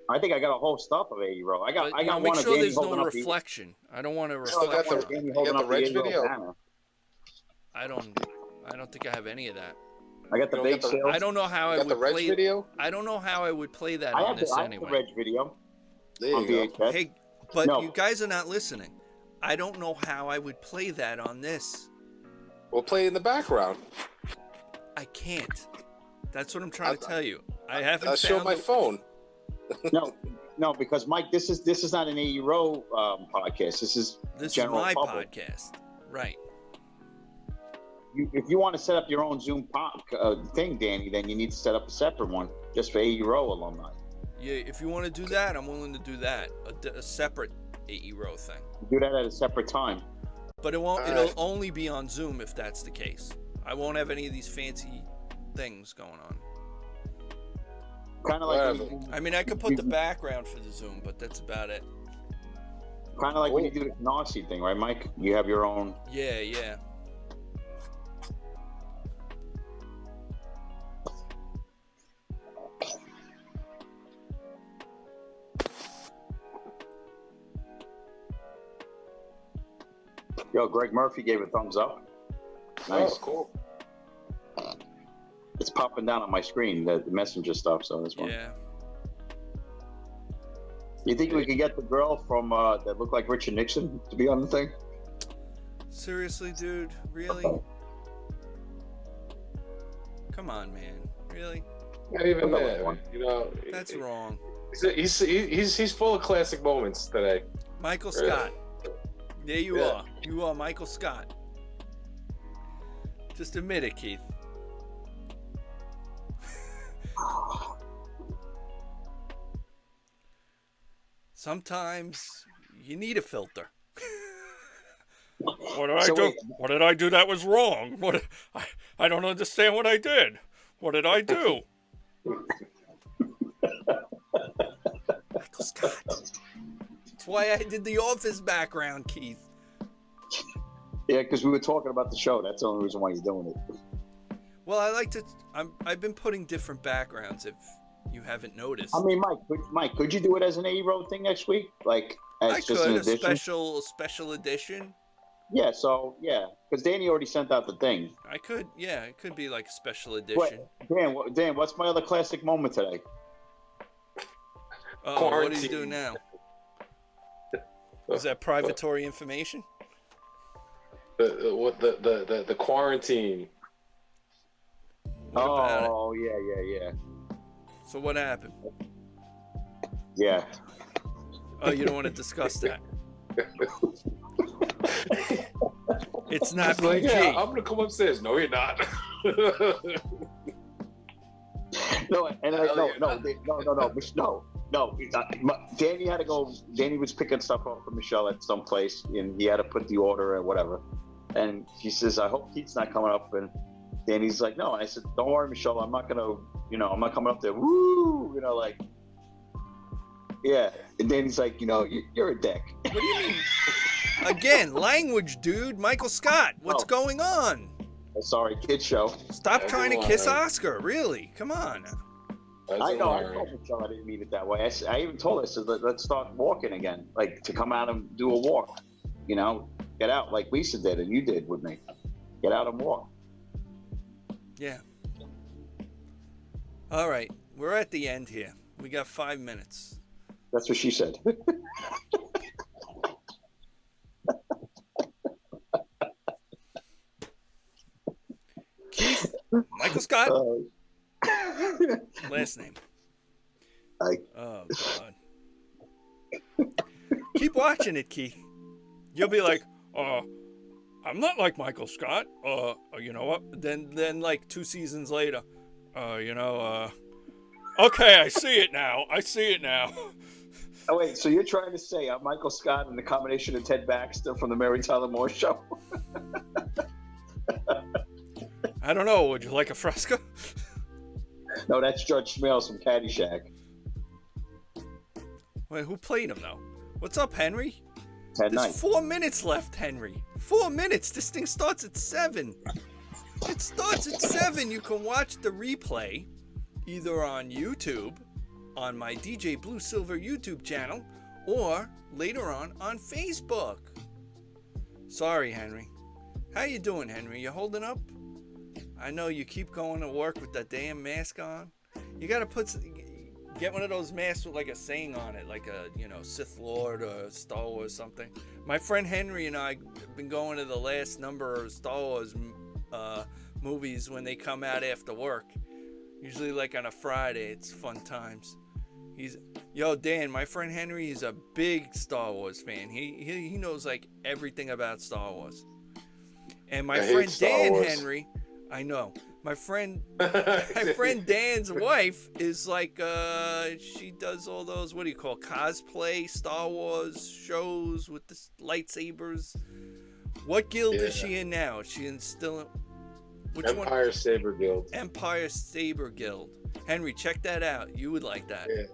I think I got a whole stuff of 80 row. I got make one sure of Danny there's no holding up reflection. I don't want to Still got reflect. the, you got the Reg video. I don't think I have any of that. I got the bake sales. I don't know how I would the Reg play. Video? I don't know how I would play that I on have this the anyway. Reg video. There on you go. VHS. Hey, but No. you guys are not listening. I don't know how I would play that on this. We'll play in the background. I can't. That's what I'm trying to tell you. I haven't I'll show my phone. No, because Mike, this is not an 80 row podcast. This is general my public. podcast, right? If you want to set up your own Zoom thing, Danny, then you need to set up a separate one just for 80 row alumni. Yeah, if you want to do that, I'm willing to do that. A separate 80 row thing. Do that at a separate time. But it won't. All It'll right. only be on Zoom if that's the case. I won't have any of these fancy things going on. Kind of like Whatever. I mean, I could put the background for the Zoom, but that's about it. when you do the Canarsie thing, right, Mike? You have your own. Yeah, yeah. Yo, Greg Murphy gave a thumbs up. Nice. Oh, cool. It's popping down on my screen, the messenger stuff. So that's one. Yeah. You think we could get the girl from that looked like Richard Nixon to be on the thing? Seriously, dude? Really? Come on, man. Really? Not even Another that. one. That's wrong. He's full of classic moments today. Michael Really? Scott. There you Yeah. are. You are Michael Scott. Just admit it, Keith. Sometimes you need a filter. What did I So do? wait. What did I do that was wrong? I don't understand what I did. What did I do? Michael Scott. That's why I did the Office background, Keith. Yeah, because we were talking about the show. That's the only reason why you're doing it. Well, I like to. I've been putting different backgrounds. If you haven't noticed, I mean, Mike, could you do it as an 80 row thing next week? Like, as I just an could addition? special edition. Yeah, so, yeah. Because Danny already sent out the thing. I could, yeah, it could be like a special Wait, edition. Dan, what's my other classic moment today? Oh, what do you Quarantine. do now? Is that privatory information? The quarantine. What about it? Oh, yeah. So what happened? Yeah. Oh, you don't want to discuss that. It's not He's like, PG. yeah, I'm gonna come upstairs. No, you're not. No, and I, Hell no, yeah. no. Danny had to go. Danny was picking stuff up for Michelle at some place, and he had to put the order and whatever. And she says, "I hope Keith's not coming up." And Danny's like, "No." And I said, "Don't worry, Michelle. I'm not gonna, I'm not coming up there." Woo, like, yeah. And Danny's like, you're a dick. What do you mean? Again, language, dude. Michael Scott, what's going on? Sorry, kid show. Stop That's trying to a kiss lie. Oscar. Really? Come on. I know. I told Michelle I didn't mean it that way. I even told her, I said, let's start walking again, like to come out and do a walk. Get out like Lisa did and you did with me. Get out and walk. Yeah. All right. We're at the end here. We got 5 minutes. That's what she said. Keith, Michael Scott, last name. Oh, God. Keep watching it, Keith. You'll be like, I'm not like Michael Scott. You know what? Then like 2 seasons later, okay, I see it now. Oh, wait, so you're trying to say I'm Michael Scott and the combination of Ted Baxter from the Mary Tyler Moore Show? I don't know. Would you like a fresca? No, that's Judge Smales from Caddyshack. Wait, who played him, though? What's up, Henry? Ted Knight. There's 4 minutes left, Henry. 4 minutes. This thing starts at 7. It starts at 7. You can watch the replay either on YouTube, on my DJ Bluesilver YouTube channel, or later on Facebook. Sorry, Henry. How you doing, Henry? You holding up? I know you keep going to work with that damn mask on. You gotta get one of those masks with like a saying on it, like a, Sith Lord or Star Wars something. My friend Henry and I have been going to the last number of Star Wars movies when they come out after work. Usually like on a Friday. It's fun times. Dan, my friend Henry is a big Star Wars fan. He knows like everything about Star Wars. And my friend Dan Henry, I know. My friend Dan's wife is like, she does all those, what do you call, cosplay Star Wars shows with the lightsabers. What guild is she in now? Is she still in which Empire one? Saber Guild. Empire Saber Guild. Henry, check that out. You would like that. Yeah.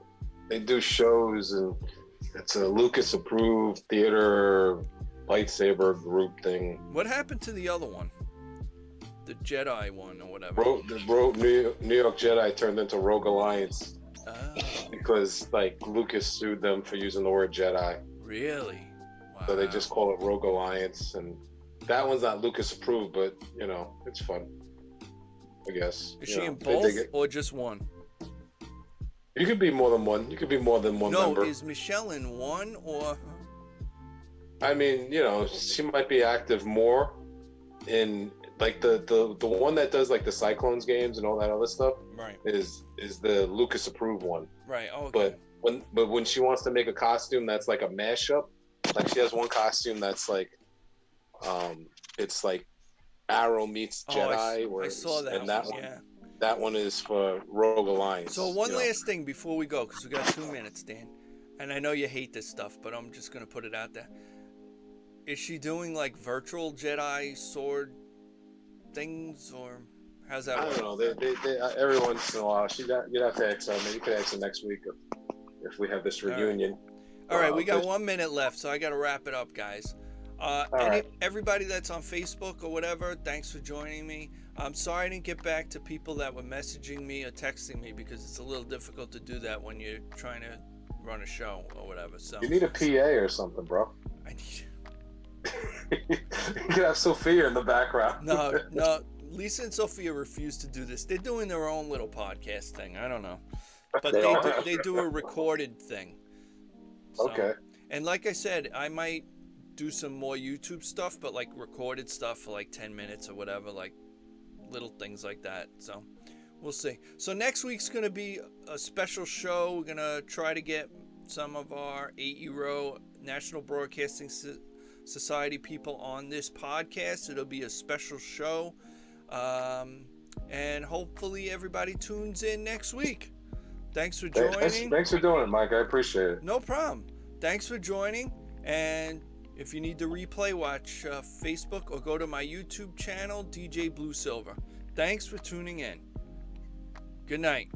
They do shows, and it's a Lucas approved theater lightsaber group thing. What happened to the other one? The Jedi one or whatever. New York Jedi turned into Rogue Alliance Oh, because like Lucas sued them for using the word Jedi. really? Wow. So they just call it Rogue Alliance, and that one's not Lucas approved, but it's fun. I guess. Is she in both or just one? You could be more than one. You could be more than one member. No, is Michelle in one or? I mean, she might be active more in like the one that does like the Cyclones games and all that other stuff. Right. Is the Lucas approved one. Right. Oh, okay. But when she wants to make a costume that's like a mashup, like she has one costume that's like, it's like Arrow meets Jedi. I saw that. And that one, one, yeah. that one is for Rogue Alliance. So one last thing before we go, because we got 2 minutes, Dan. And I know you hate this stuff, but I'm just gonna put it out there. Is she doing like virtual Jedi sword things, or how's that work? I don't know. They every once in a while, you'd have to ask her. Maybe you could ask her next week if we have this reunion. All right, we got 1 minute left, so I got to wrap it up, guys. Everybody that's on Facebook or whatever, thanks for joining me. I'm sorry I didn't get back to people that were messaging me or texting me because it's a little difficult to do that when you're trying to run a show or whatever. So you need a PA or something, bro. I need. You could have Sophia in the background. No. Lisa and Sophia refuse to do this. They're doing their own little podcast thing. I don't know, but they do a recorded thing. So, okay. And like I said, I might do some more YouTube stuff, but like recorded stuff for like 10 minutes or whatever, like little things like that. So We'll see. So next week's going to be a special show. We're going to try to get some of our 8-year National Broadcasting Society people on this podcast. It'll be a special show. And hopefully everybody tunes in next week. Thanks for joining. Thanks for doing it, Mike. I appreciate it. No problem. Thanks for joining. And if you need the replay, watch Facebook or go to my YouTube channel, DJ Bluesilver. Thanks for tuning in. Good night.